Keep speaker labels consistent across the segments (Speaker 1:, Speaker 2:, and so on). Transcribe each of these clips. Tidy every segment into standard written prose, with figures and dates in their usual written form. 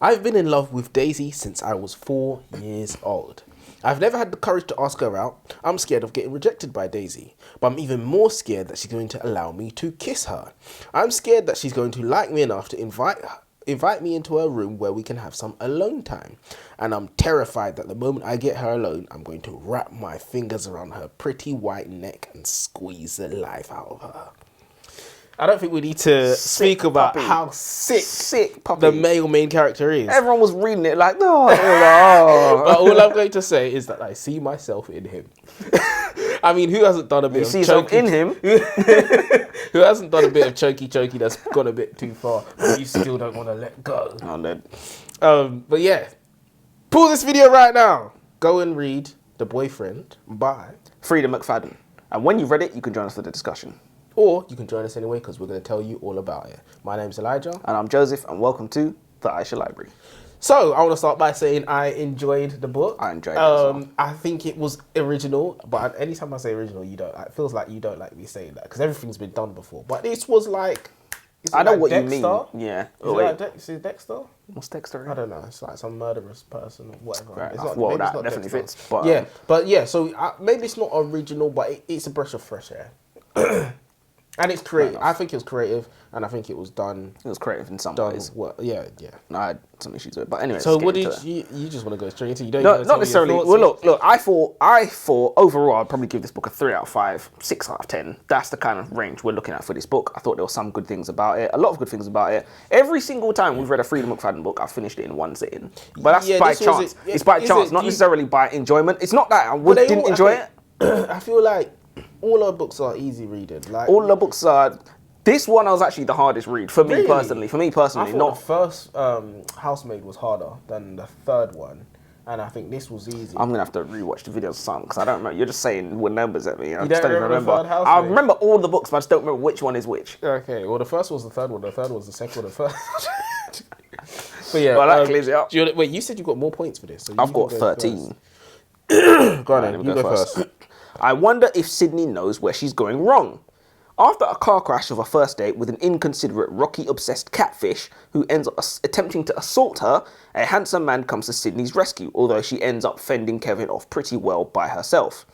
Speaker 1: I've been in love with Daisy since I was 4 years old. I've never had the courage to ask her out. I'm scared of getting rejected by Daisy. But I'm even more scared that she's going to allow me to kiss her. I'm scared that she's going to like me enough to invite me into her room where we can have some alone time. And I'm terrified that the moment I get her alone, I'm going to wrap my fingers around her pretty white neck and squeeze the life out of her. I don't think we need to speak about how sick the male main character is.
Speaker 2: Everyone was reading it like, no.
Speaker 1: But all I'm going to say is that I see myself in him. I mean, who hasn't done a bit of chokey
Speaker 2: in him?
Speaker 1: Who hasn't done a bit of chokey that's gone a bit too far, but you still don't want to let go?
Speaker 2: Oh, no.
Speaker 1: But yeah, pause this video right now. Go and read The Boyfriend by
Speaker 2: Freida McFadden. And when you've read it, you can join us for the discussion.
Speaker 1: Or you can join us anyway, because we're going to tell you all about it. My name's Elijah.
Speaker 2: And I'm Joseph, and welcome to the Aisha Library.
Speaker 1: So, I want to start by saying I enjoyed the book.
Speaker 2: I enjoyed it as well.
Speaker 1: I think it was original, but anytime I say original, it feels like you don't like me saying that, because everything's been done before. But this was like...
Speaker 2: I know
Speaker 1: like
Speaker 2: what
Speaker 1: Dexter?
Speaker 2: you mean. Yeah.
Speaker 1: Is it Dexter?
Speaker 2: What's Dexter?
Speaker 1: I don't know. It's like some murderous person or whatever.
Speaker 2: Right.
Speaker 1: It's not,
Speaker 2: Well,
Speaker 1: maybe
Speaker 2: that
Speaker 1: it's not
Speaker 2: definitely
Speaker 1: Dexter.
Speaker 2: fits. But,
Speaker 1: So maybe it's not original, but it's a breath of fresh air. And it's creative. I think it was creative, and I think it was done.
Speaker 2: It was creative in some ways.
Speaker 1: Well, yeah.
Speaker 2: No, I had some issues with it. But anyway,
Speaker 1: so what did you just want to go straight into? You don't
Speaker 2: no, not necessarily. Well, look. I thought overall I'd probably give this book a 3 out of 5, 6 out of 10. That's the kind of range we're looking at for this book. I thought there were some good things about it, a lot of good things about it. Every single time we've read a Freida McFadden book, I've finished it in one sitting. But that's by chance. It's by chance, not necessarily by enjoyment. It's not that I didn't enjoy it.
Speaker 1: I feel like all our books are easy reading. Like
Speaker 2: all the books are. This one was actually the hardest read for me personally. I
Speaker 1: thought the first Housemaid was harder than the third one, and I think this was easy.
Speaker 2: I'm gonna have to rewatch the videos or something because I don't remember. You're just saying what numbers at me.
Speaker 1: You don't remember.
Speaker 2: I remember all the books, but I just don't remember which one is which.
Speaker 1: Okay, well the first was the third one. The third was the second one. The first. But yeah,
Speaker 2: well that clears it up.
Speaker 1: Wait, you said you got more points for this. So
Speaker 2: I've got 13.
Speaker 1: Go on, then. You go first.
Speaker 2: I wonder if Sydney knows where she's going wrong. After a car crash of a first date with an inconsiderate, Rocky-obsessed catfish who ends up attempting to assault her, a handsome man comes to Sydney's rescue, although she ends up fending Kevin off pretty well by herself.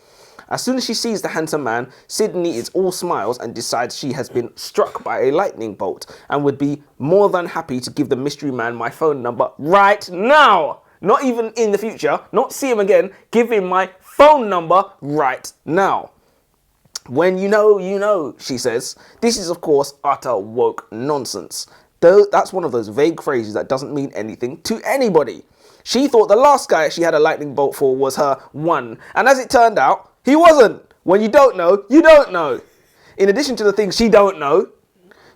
Speaker 2: As soon as she sees the handsome man, Sydney is all smiles and decides she has been struck by a lightning bolt and would be more than happy to give the mystery man my phone number right now. Not even in the future, not see him again, give him my phone number right now. When you know, she says. This is, of course, utter woke nonsense. Though that's one of those vague phrases that doesn't mean anything to anybody. She thought the last guy she had a lightning bolt for was her one. And as it turned out, he wasn't. When you don't know, you don't know. In addition to the things she don't know,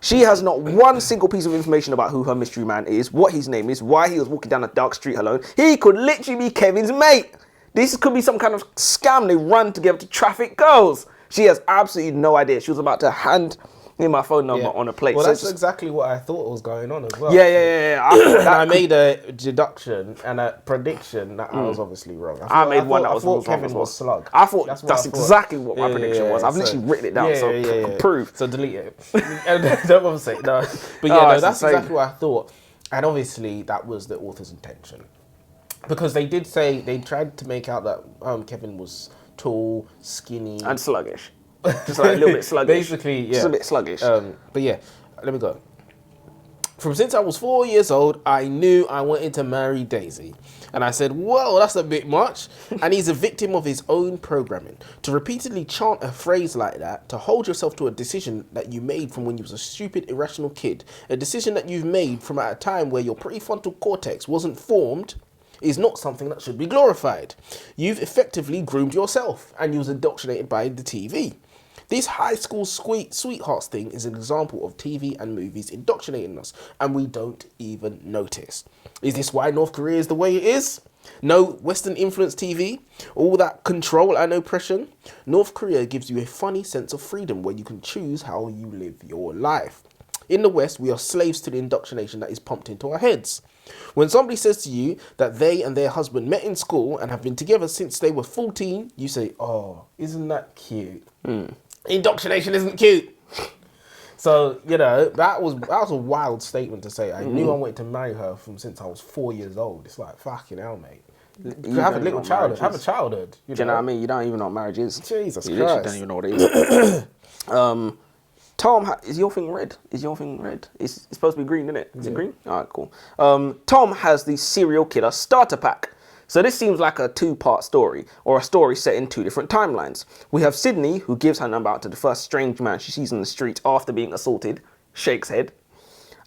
Speaker 2: she has not one single piece of information about who her mystery man is, what his name is, why he was walking down a dark street alone. He could literally be Kevin's mate. This could be some kind of scam they run together to traffic girls. She has absolutely no idea. She was about to hand him my phone number on a plate.
Speaker 1: Well, that's exactly what I thought was going on as well.
Speaker 2: Yeah.
Speaker 1: I made a deduction and a prediction that I was obviously wrong.
Speaker 2: I made one that was wrong.
Speaker 1: Kevin was slug.
Speaker 2: I thought that's exactly what my prediction was. I've literally written it down, so prove.
Speaker 1: So delete it. Don't want to say no. But yeah, that's exactly what I thought. And obviously that was the author's intention. Because they did say, they tried to make out that Kevin was tall, skinny.
Speaker 2: And sluggish. Just like a little bit sluggish.
Speaker 1: Basically, yeah.
Speaker 2: Just a bit sluggish.
Speaker 1: But yeah, let me go. From since I was 4 years old, I knew I wanted to marry Daisy. And I said, well, that's a bit much. And he's a victim of his own programming. To repeatedly chant a phrase like that, to hold yourself to a decision that you made from when you was a stupid, irrational kid, a decision that you've made from at a time where your prefrontal cortex wasn't formed, is not something that should be glorified. You've effectively groomed yourself, and you was indoctrinated by the TV. This high school sweethearts thing is an example of TV and movies indoctrinating us, and we don't even notice. Is this why North Korea is the way it is? No Western influence TV, all that control and oppression. North Korea gives you a funny sense of freedom where you can choose how you live your life. In the West, we are slaves to the indoctrination that is pumped into our heads. When somebody says to you that they and their husband met in school and have been together since they were 14, you say, oh, isn't that cute? Indoctrination isn't cute. So, you know, that was a wild statement to say. I knew I wanted to marry her from since I was 4 years old. It's like, fucking hell, mate. You have a little childhood. Have a childhood.
Speaker 2: Do you know what I mean? You don't even know what marriage is.
Speaker 1: Jesus
Speaker 2: you
Speaker 1: Christ.
Speaker 2: You don't even know what it is. Tom, is your thing red? It's supposed to be green, isn't it? Is it green? All right, cool. Tom has the serial killer starter pack. So this seems like a two-part story, or a story set in 2 different timelines. We have Sydney, who gives her number out to the first strange man she sees on the street after being assaulted, shakes head.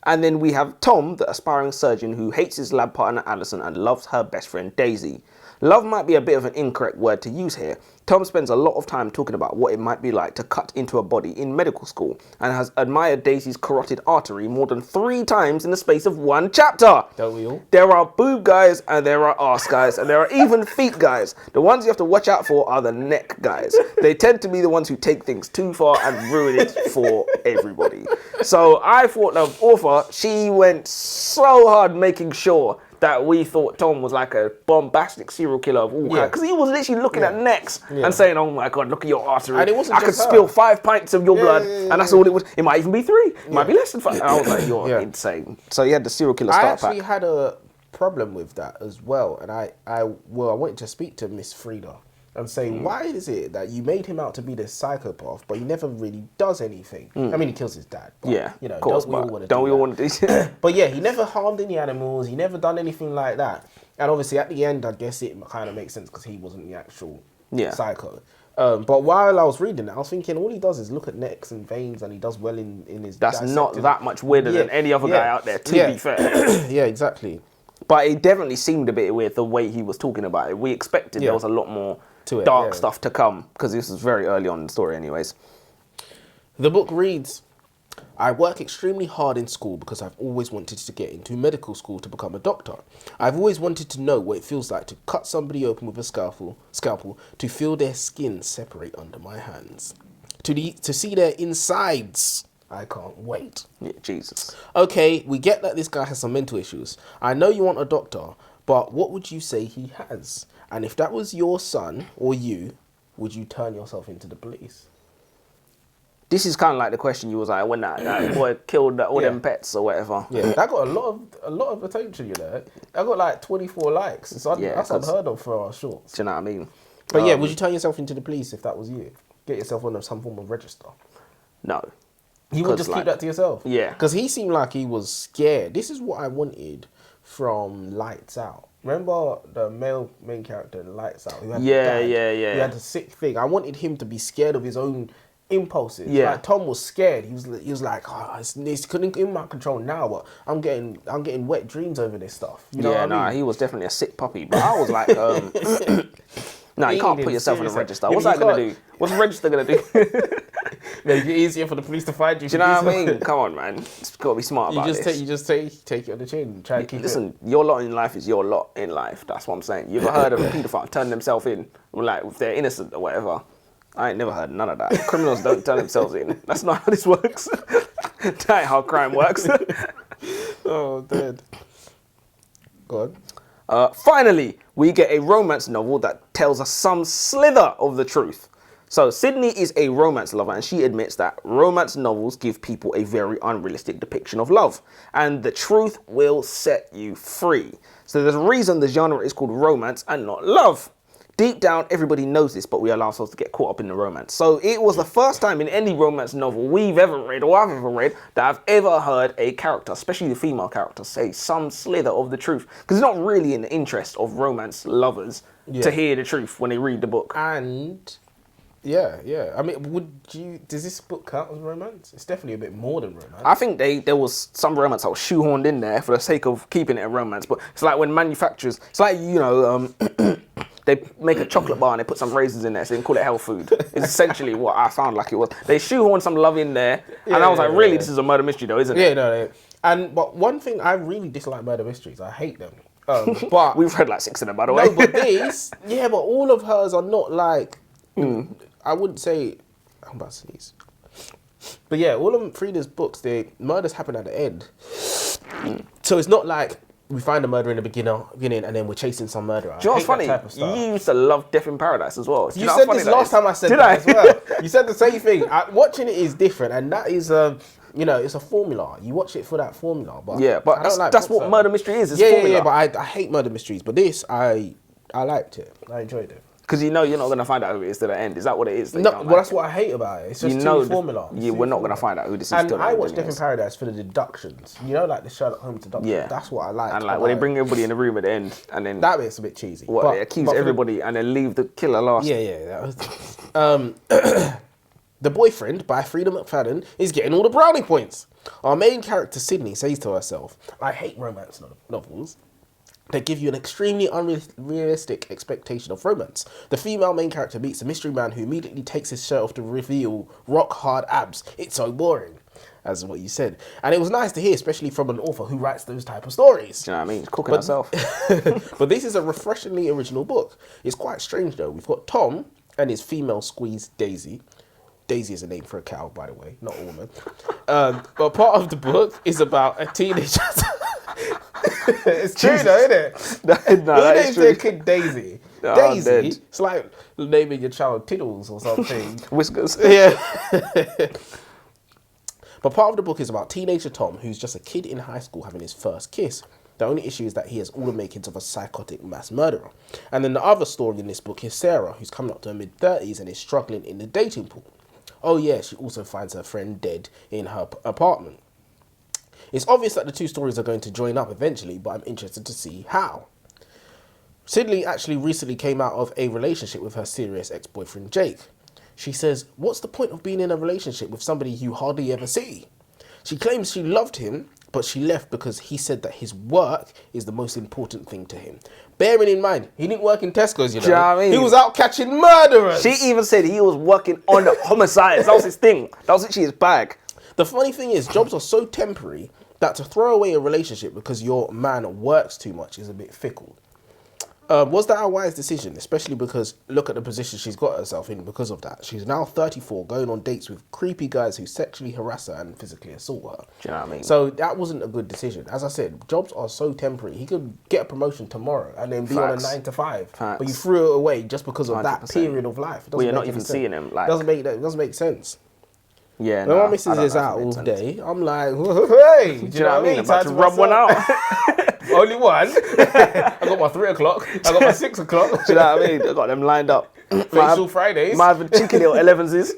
Speaker 2: And then we have Tom, the aspiring surgeon who hates his lab partner Alison and loves her best friend Daisy. Love might be a bit of an incorrect word to use here. Tom spends a lot of time talking about what it might be like to cut into a body in medical school and has admired Daisy's carotid artery more than 3 times in the space of 1 chapter.
Speaker 1: Don't we all?
Speaker 2: There are boob guys and there are arse guys and there are even feet guys. The ones you have to watch out for are the neck guys. They tend to be the ones who take things too far and ruin it for everybody. So I thought the author, she went so hard making sure that we thought Tom was like a bombastic serial killer of all kinds. Because he was literally looking at necks and saying, oh my God, look at your artery.
Speaker 1: And it wasn't
Speaker 2: I could
Speaker 1: just her.
Speaker 2: spill 5 pints of your blood. And that's all it was. It might even be 3. It might be less than 5. And I was like, you're insane. So he had the serial killer starter pack.
Speaker 1: I actually had a problem with that as well. And I wanted to speak to Miss Freida and say, why is it that you made him out to be this psychopath, but he never really does anything? I mean, he kills his dad. But, you know,
Speaker 2: of course,
Speaker 1: don't we all want to do
Speaker 2: that?
Speaker 1: But yeah, he never harmed any animals. He never done anything like that. And obviously, at the end, I guess it kind of makes sense because he wasn't the actual psycho. But while I was reading it, I was thinking all he does is look at necks and veins, and he does well in his.
Speaker 2: That's not that much weirder than any other guy out there. To be fair.
Speaker 1: Yeah, exactly.
Speaker 2: But it definitely seemed a bit weird the way he was talking about it. We expected there was a lot more dark stuff to come because this is very early on in the story, anyways.
Speaker 1: The book reads, I work extremely hard in school because I've always wanted to get into medical school to become a doctor. I've always wanted to know what it feels like to cut somebody open with a scalpel, to feel their skin separate under my hands, to see their insides. I can't wait.
Speaker 2: Yeah, Jesus.
Speaker 1: Okay, we get that this guy has some mental issues. I know you want a doctor, but what would you say he has? And if that was your son or you, would you turn yourself into the police?
Speaker 2: This is kind of like the question you was like when that boy killed all them pets or whatever.
Speaker 1: Yeah, that got a lot of attention, you know. I got like 24 likes. That's unheard of for our shorts.
Speaker 2: Do you know what I mean?
Speaker 1: But yeah, would you turn yourself into the police if that was you? Get yourself on some form of register?
Speaker 2: No.
Speaker 1: You would just keep that to yourself?
Speaker 2: Yeah.
Speaker 1: Because he seemed like he was scared. This is what I wanted from Lights Out. Remember the main character in Lights Out? Who had Who had a sick thing. I wanted him to be scared of his own impulses. Yeah. Like Tom was scared. He was like, oh, it's couldn't in my control now, but I'm getting wet dreams over this stuff. You know what I mean?
Speaker 2: He was definitely a sick puppy. But I was like, no, you can't put yourself in a register. What's that gonna do? What's the register gonna do?
Speaker 1: Make it easier for the police to find you.
Speaker 2: Do you know what I mean? Come on, man. It's got to be smart about this.
Speaker 1: You just take it on the chin. Try and keep
Speaker 2: Listen, your lot in life is your lot in life. That's what I'm saying. You ever heard of a paedophile turn themselves in, like if they're innocent or whatever? I ain't never heard none of that. Criminals don't turn themselves in. That's not how this works. That ain't how crime works.
Speaker 1: Oh, dead. Go
Speaker 2: on. Finally, we get a romance novel that tells us some slither of the truth. So Sydney is a romance lover and she admits that romance novels give people a very unrealistic depiction of love. And the truth will set you free. So there's a reason the genre is called romance and not love. Deep down, everybody knows this, but we allow ourselves to get caught up in the romance. So it was the first time in any romance novel we've ever read, or I've ever read, that I've ever heard a character, especially the female character, say some slither of the truth. Because it's not really in the interest of romance lovers to hear the truth when they read the book.
Speaker 1: And yeah. I mean, does this book count as romance? It's definitely a bit more than romance.
Speaker 2: I think there was some romance that was shoehorned in there for the sake of keeping it a romance. But it's like when manufacturers, it's like, you know, they make a chocolate bar and they put some raisins in there, so they can call it health food. It's essentially what I found like it was. They shoehorned some love in there, and I was like, really, this is a murder mystery though, isn't it?
Speaker 1: Yeah, no. But one thing, I really dislike murder mysteries. I hate them. But
Speaker 2: we've read like 6 of them, by the way.
Speaker 1: No, but but all of hers are not like, I wouldn't say, I'm about to sneeze. But yeah, all of Frida's books, murders happen at the end. So it's not like we find a murder in the beginning and then we're chasing some murderer.
Speaker 2: Do you know what's funny? You used to love Death in Paradise as well.
Speaker 1: You said this last time I said that as well. You said the same thing. Watching it is different, and that is You know, it's a formula. You watch it for that formula. But
Speaker 2: Yeah, but that's what murder mystery is. It's formula.
Speaker 1: Yeah, but I hate murder mysteries. But this, I liked it. I enjoyed it.
Speaker 2: Because you know you're not going to find out who it is to the end. Is that what it is?
Speaker 1: No, well, that's what I hate about it. It's just formula.
Speaker 2: We're not going to find out who this is.
Speaker 1: And I watch Death in Paradise for the deductions. You know, like the Sherlock Holmes deductions. Yeah. That's what I like.
Speaker 2: And like when they bring everybody in the room at the end, and then
Speaker 1: that bit's a bit cheesy.
Speaker 2: They accuse everybody and then leave the killer last.
Speaker 1: Yeah. That was, the boyfriend by Freida McFadden is getting all the brownie points. Our main character Sydney says to herself, "I hate romance novels. They give you an extremely unrealistic expectation of romance. The female main character meets a mystery man who immediately takes his shirt off to reveal rock-hard abs. It's so boring," as what you said. And it was nice to hear, especially from an author who writes those type of stories.
Speaker 2: Do you know what I mean? Cooking herself.
Speaker 1: But this is a refreshingly original book. It's quite strange, though. We've got Tom and his female squeeze, Daisy. Daisy is a name for a cow, by the way, not a woman. But part of the book is about a teenager... It's true though, isn't it?
Speaker 2: No, that is true.
Speaker 1: Their kid Daisy. Daisy. It's like naming your child Tiddles or something.
Speaker 2: Whiskers.
Speaker 1: Yeah. But part of the book is about teenager Tom, who's just a kid in high school having his first kiss. The only issue is that he has all the makings of a psychotic mass murderer. And then the other story in this book is Sarah, who's coming up to her mid-30s and is struggling in the dating pool. Oh yeah, she also finds her friend dead in her apartment. It's obvious that the two stories are going to join up eventually, but I'm interested to see how. Sydney actually recently came out of a relationship with her serious ex-boyfriend Jake. She says, "What's the point of being in a relationship with somebody you hardly ever see?" She claims she loved him, but she left because he said that his work is the most important thing to him. Bearing in mind, he didn't work in Tesco's, you know.
Speaker 2: Do you know what I mean?
Speaker 1: He was out catching murderers.
Speaker 2: She even said he was working on the homicides. That was his thing. That was literally his bag.
Speaker 1: The funny thing is, jobs are so temporary that to throw away a relationship because your man works too much is a bit fickle. Was that a wise decision? Especially because look at the position she's got herself in because of that. She's now 34, going on dates with creepy guys who sexually harass her and physically assault her.
Speaker 2: Do you know what I mean?
Speaker 1: So that wasn't a good decision. As I said, jobs are so temporary. He could get a promotion tomorrow and then be on a 9 to 5.
Speaker 2: Facts.
Speaker 1: But you threw it away just because of
Speaker 2: 100%.
Speaker 1: that period of life.
Speaker 2: Well, you're not even seeing him. Like,
Speaker 1: it doesn't make sense.
Speaker 2: Yeah,
Speaker 1: when my missus is out all day, I'm like, hey, do you know what I mean?
Speaker 2: I'm about to rub one out.
Speaker 1: Only one. I got my 3 o'clock. I got my 6 o'clock.
Speaker 2: Do you know what I mean? I got them lined up.
Speaker 1: Facial Fridays.
Speaker 2: Might have cheeky little 11s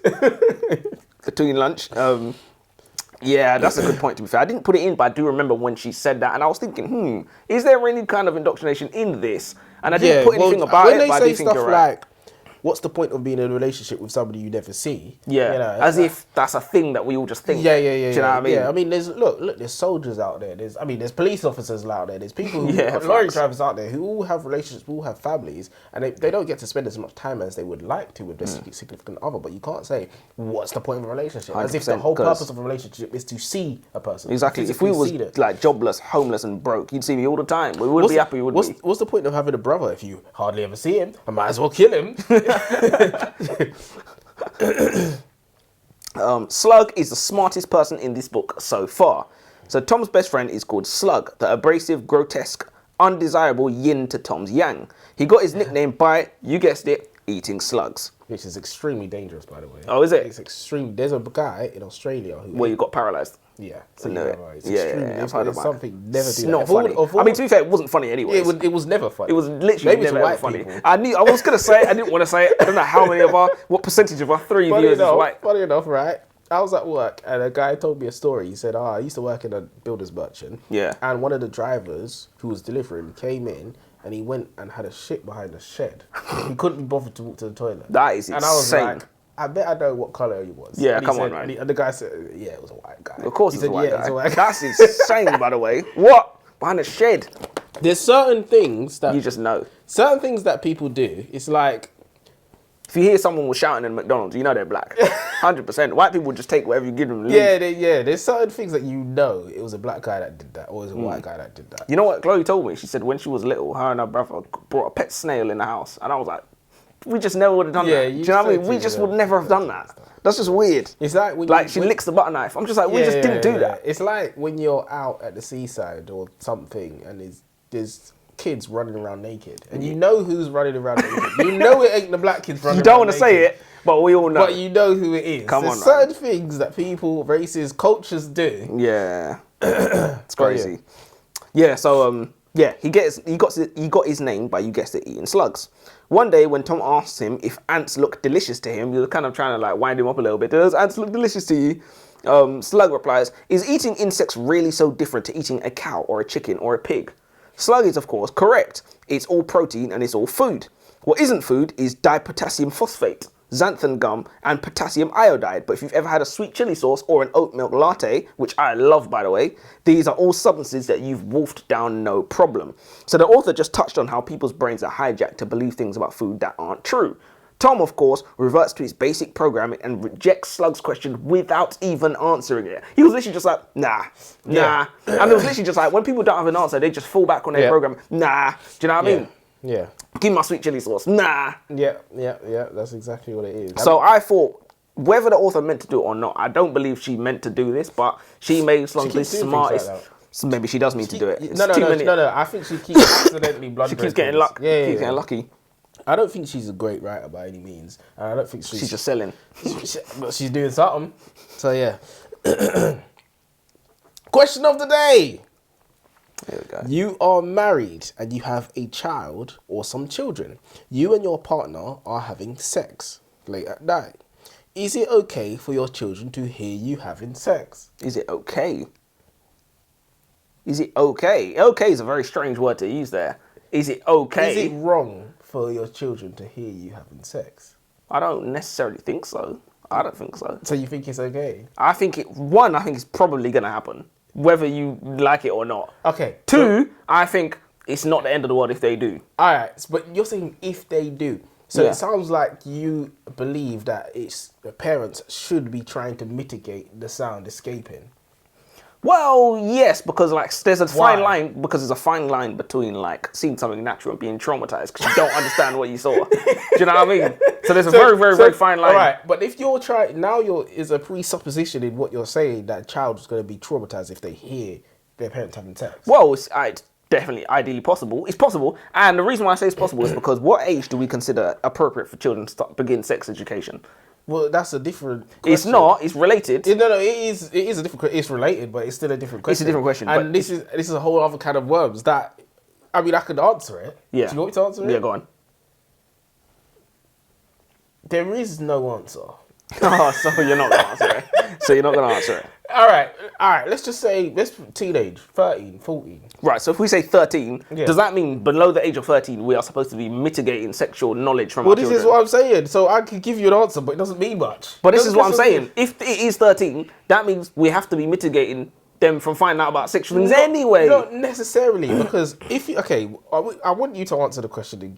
Speaker 2: between lunch. Yeah, that's a good point to be fair. I didn't put it in, but I do remember when she said that, and I was thinking, is there any kind of indoctrination in this? And I didn't put anything about it, but I do think you're right.
Speaker 1: Like, what's the point of being in a relationship with somebody you never see?
Speaker 2: Yeah,
Speaker 1: you know,
Speaker 2: as if that's a thing that we all just think.
Speaker 1: Yeah.
Speaker 2: Do you know what I mean?
Speaker 1: Yeah, I mean, there's soldiers out there. There's police officers out there. There's people, lorry drivers out there who all have relationships, who all have families, and they don't get to spend as much time as they would like to with their significant other. But you can't say, what's the point of a relationship? As if the whole purpose of a relationship is to see a person.
Speaker 2: Exactly. If we was like jobless, homeless, and broke, you'd see me all the time. We wouldn't be happy, would we?
Speaker 1: What's the point of having a brother if you hardly ever see him? I might as well kill him.
Speaker 2: Slug is the smartest person in this book so far. So Tom's best friend is called Slug, the abrasive, grotesque, undesirable yin to Tom's yang. He got his nickname by, you guessed it, eating slugs.
Speaker 1: Which is extremely dangerous, by the way.
Speaker 2: Oh, is it?
Speaker 1: It's extreme. There's a guy in Australia who...
Speaker 2: Where you got paralysed.
Speaker 1: Yeah.
Speaker 2: So no,
Speaker 1: it's something never do that.
Speaker 2: Not funny. I mean, to be fair, it wasn't funny anyway.
Speaker 1: It was never funny.
Speaker 2: It was literally never ever funny. I was going to say it. I didn't want to say it. I don't know what percentage of our 3 viewers is white.
Speaker 1: Funny enough, right? I was at work and a guy told me a story. He said, I used to work in a builder's merchant.
Speaker 2: Yeah.
Speaker 1: And one of the drivers who was delivering came in and he went and had a shit behind the shed. He couldn't be bothered to walk to the toilet.
Speaker 2: That is insane.
Speaker 1: And I was like, I bet I know what colour he was.
Speaker 2: Yeah,
Speaker 1: and
Speaker 2: come on, man.
Speaker 1: And the guy said, yeah, it was a white guy.
Speaker 2: Of course
Speaker 1: he
Speaker 2: it's a white guy.
Speaker 1: It's a white guy.
Speaker 2: That's insane, by the way. What? Behind a shed?
Speaker 1: There's certain things that...
Speaker 2: You just know.
Speaker 1: Certain things that people do, it's like...
Speaker 2: If you hear someone was shouting in McDonald's, you know they're black. 100%. White people just take whatever you give them.
Speaker 1: Yeah, there's certain things that you know it was a black guy that did that, or it was a white guy that did that.
Speaker 2: You know what Chloe told me? She said when she was little, her and her brother brought a pet snail in the house. And I was like, we just never would have done that. Do you know what I mean? We just would never have done that. That's just weird.
Speaker 1: It's like
Speaker 2: she licks the butter knife. I'm just like, we just didn't do that.
Speaker 1: It's like when you're out at the seaside or something and there's kids running around naked, and you know who's running around naked. You know it ain't the black kids running.
Speaker 2: You don't
Speaker 1: want
Speaker 2: to say it, but we all know.
Speaker 1: But you know who it is. There's certain things that people, races, cultures do.
Speaker 2: Yeah, it's crazy. Yeah, so he got his name by, you guessed it, eating slugs. One day when Tom asked him if ants look delicious to him, he was kind of trying to like wind him up a little bit. Do those ants look delicious to you? Slug replies, is eating insects really so different to eating a cow or a chicken or a pig? Slug is, of course, correct. It's all protein and it's all food. What isn't food is dipotassium phosphate, xanthan gum, and potassium iodide. But if you've ever had a sweet chili sauce or an oat milk latte, which I love, by the way, these are all substances that you've wolfed down no problem. So the author just touched on how people's brains are hijacked to believe things about food that aren't true. Tom, of course, reverts to his basic programming and rejects Slug's question without even answering it. He was literally just like, nah. And it was literally just like, when people don't have an answer, they just fall back on their program. Nah. Do you know what I mean?
Speaker 1: Yeah.
Speaker 2: Give me my sweet chili sauce. Nah.
Speaker 1: Yeah. That's exactly what it is.
Speaker 2: So I thought, whether the author meant to do it or not, I don't believe she meant to do this, but she made Slug the smartest. Like so maybe she does need to do it.
Speaker 1: No. I think she keeps accidentally blood.
Speaker 2: She keeps getting lucky. Keeps getting lucky.
Speaker 1: I don't think she's a great writer by any means. I don't think
Speaker 2: she's just selling.
Speaker 1: But she's doing something. So yeah. Question of the day.
Speaker 2: Here we go.
Speaker 1: You are married and you have a child or some children. You and your partner are having sex late at night. Is it okay for your children to hear you having sex?
Speaker 2: Is it okay? Is it okay? Okay is a very strange word to use there. Is it okay?
Speaker 1: Is it wrong for your children to hear you having sex?
Speaker 2: I don't necessarily think so. I don't think so.
Speaker 1: So you think it's okay?
Speaker 2: I think it's probably going to happen, whether you like it or not.
Speaker 1: Okay.
Speaker 2: Two, I think it's not the end of the world if they do.
Speaker 1: All right, but you're saying if they do. So it sounds like you believe that the parents should be trying to mitigate the sound escaping.
Speaker 2: Well, yes, because like there's a fine line. Because there's a fine line between like seeing something natural and being traumatized because you don't understand what you saw. Do you know what I mean? So there's a very fine line.
Speaker 1: All right, but if you're trying now, is a presupposition in what you're saying that a child is going to be traumatized if they hear their parents having sex.
Speaker 2: Well, it's definitely ideally possible. It's possible, and the reason why I say it's possible is because what age do we consider appropriate for children to begin sex education?
Speaker 1: Well, that's a different question.
Speaker 2: It's not. It's related.
Speaker 1: No, it is a different. It's related, but it's still a different question.
Speaker 2: It's a different question.
Speaker 1: And this is a whole other kind of worms that, I mean, I could answer it.
Speaker 2: Yeah.
Speaker 1: Do you want me to answer it?
Speaker 2: Yeah, go on.
Speaker 1: There is no answer.
Speaker 2: Oh, so you're not going to answer it.
Speaker 1: All right. Let's just say, teenage, 13, 14.
Speaker 2: Right, so if we say 13, does that mean below the age of 13, we are supposed to be mitigating sexual knowledge from our children?
Speaker 1: Well, this is what I'm saying. So I could give you an answer, but it doesn't mean much.
Speaker 2: But this is what I'm saying. If it is 13, that means we have to be mitigating them from finding out about sexual things anyway.
Speaker 1: Not necessarily, because I want you to answer the question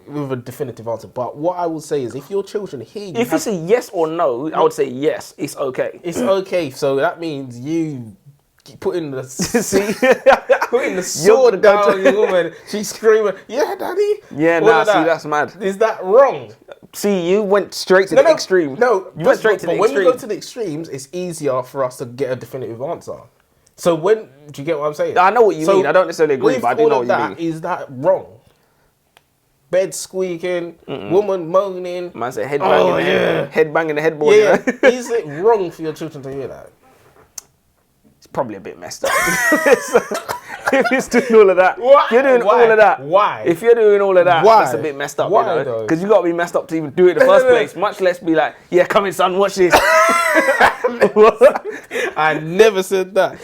Speaker 1: with a definitive answer. But what I will say is, if your children hear you,
Speaker 2: if it's a yes or no, I would say yes. It's okay.
Speaker 1: It's okay. So that means you putting the sword down on your woman. She's screaming, "Yeah, daddy."
Speaker 2: Yeah, that's mad.
Speaker 1: Is that wrong?
Speaker 2: See, you went straight to the extreme.
Speaker 1: No,
Speaker 2: you went straight to the extreme.
Speaker 1: But when you go to the extremes, it's easier for us to get a definitive answer. So do you get what I'm saying?
Speaker 2: I know what you mean. I don't necessarily agree, but I do know what you mean.
Speaker 1: Is that wrong? Bed squeaking, woman moaning.
Speaker 2: Man said head banging the headboard.
Speaker 1: Yeah. Is it wrong for your children to hear that?
Speaker 2: It's probably a bit messed up. If it's doing all of that.
Speaker 1: Why?
Speaker 2: If you're doing all of that.
Speaker 1: Why?
Speaker 2: If you're doing all of that, that's a bit messed up.
Speaker 1: Why,
Speaker 2: because you got to be messed up to even do it in the first place. Much less be like, yeah, come in, son, watch this.
Speaker 1: I never said that.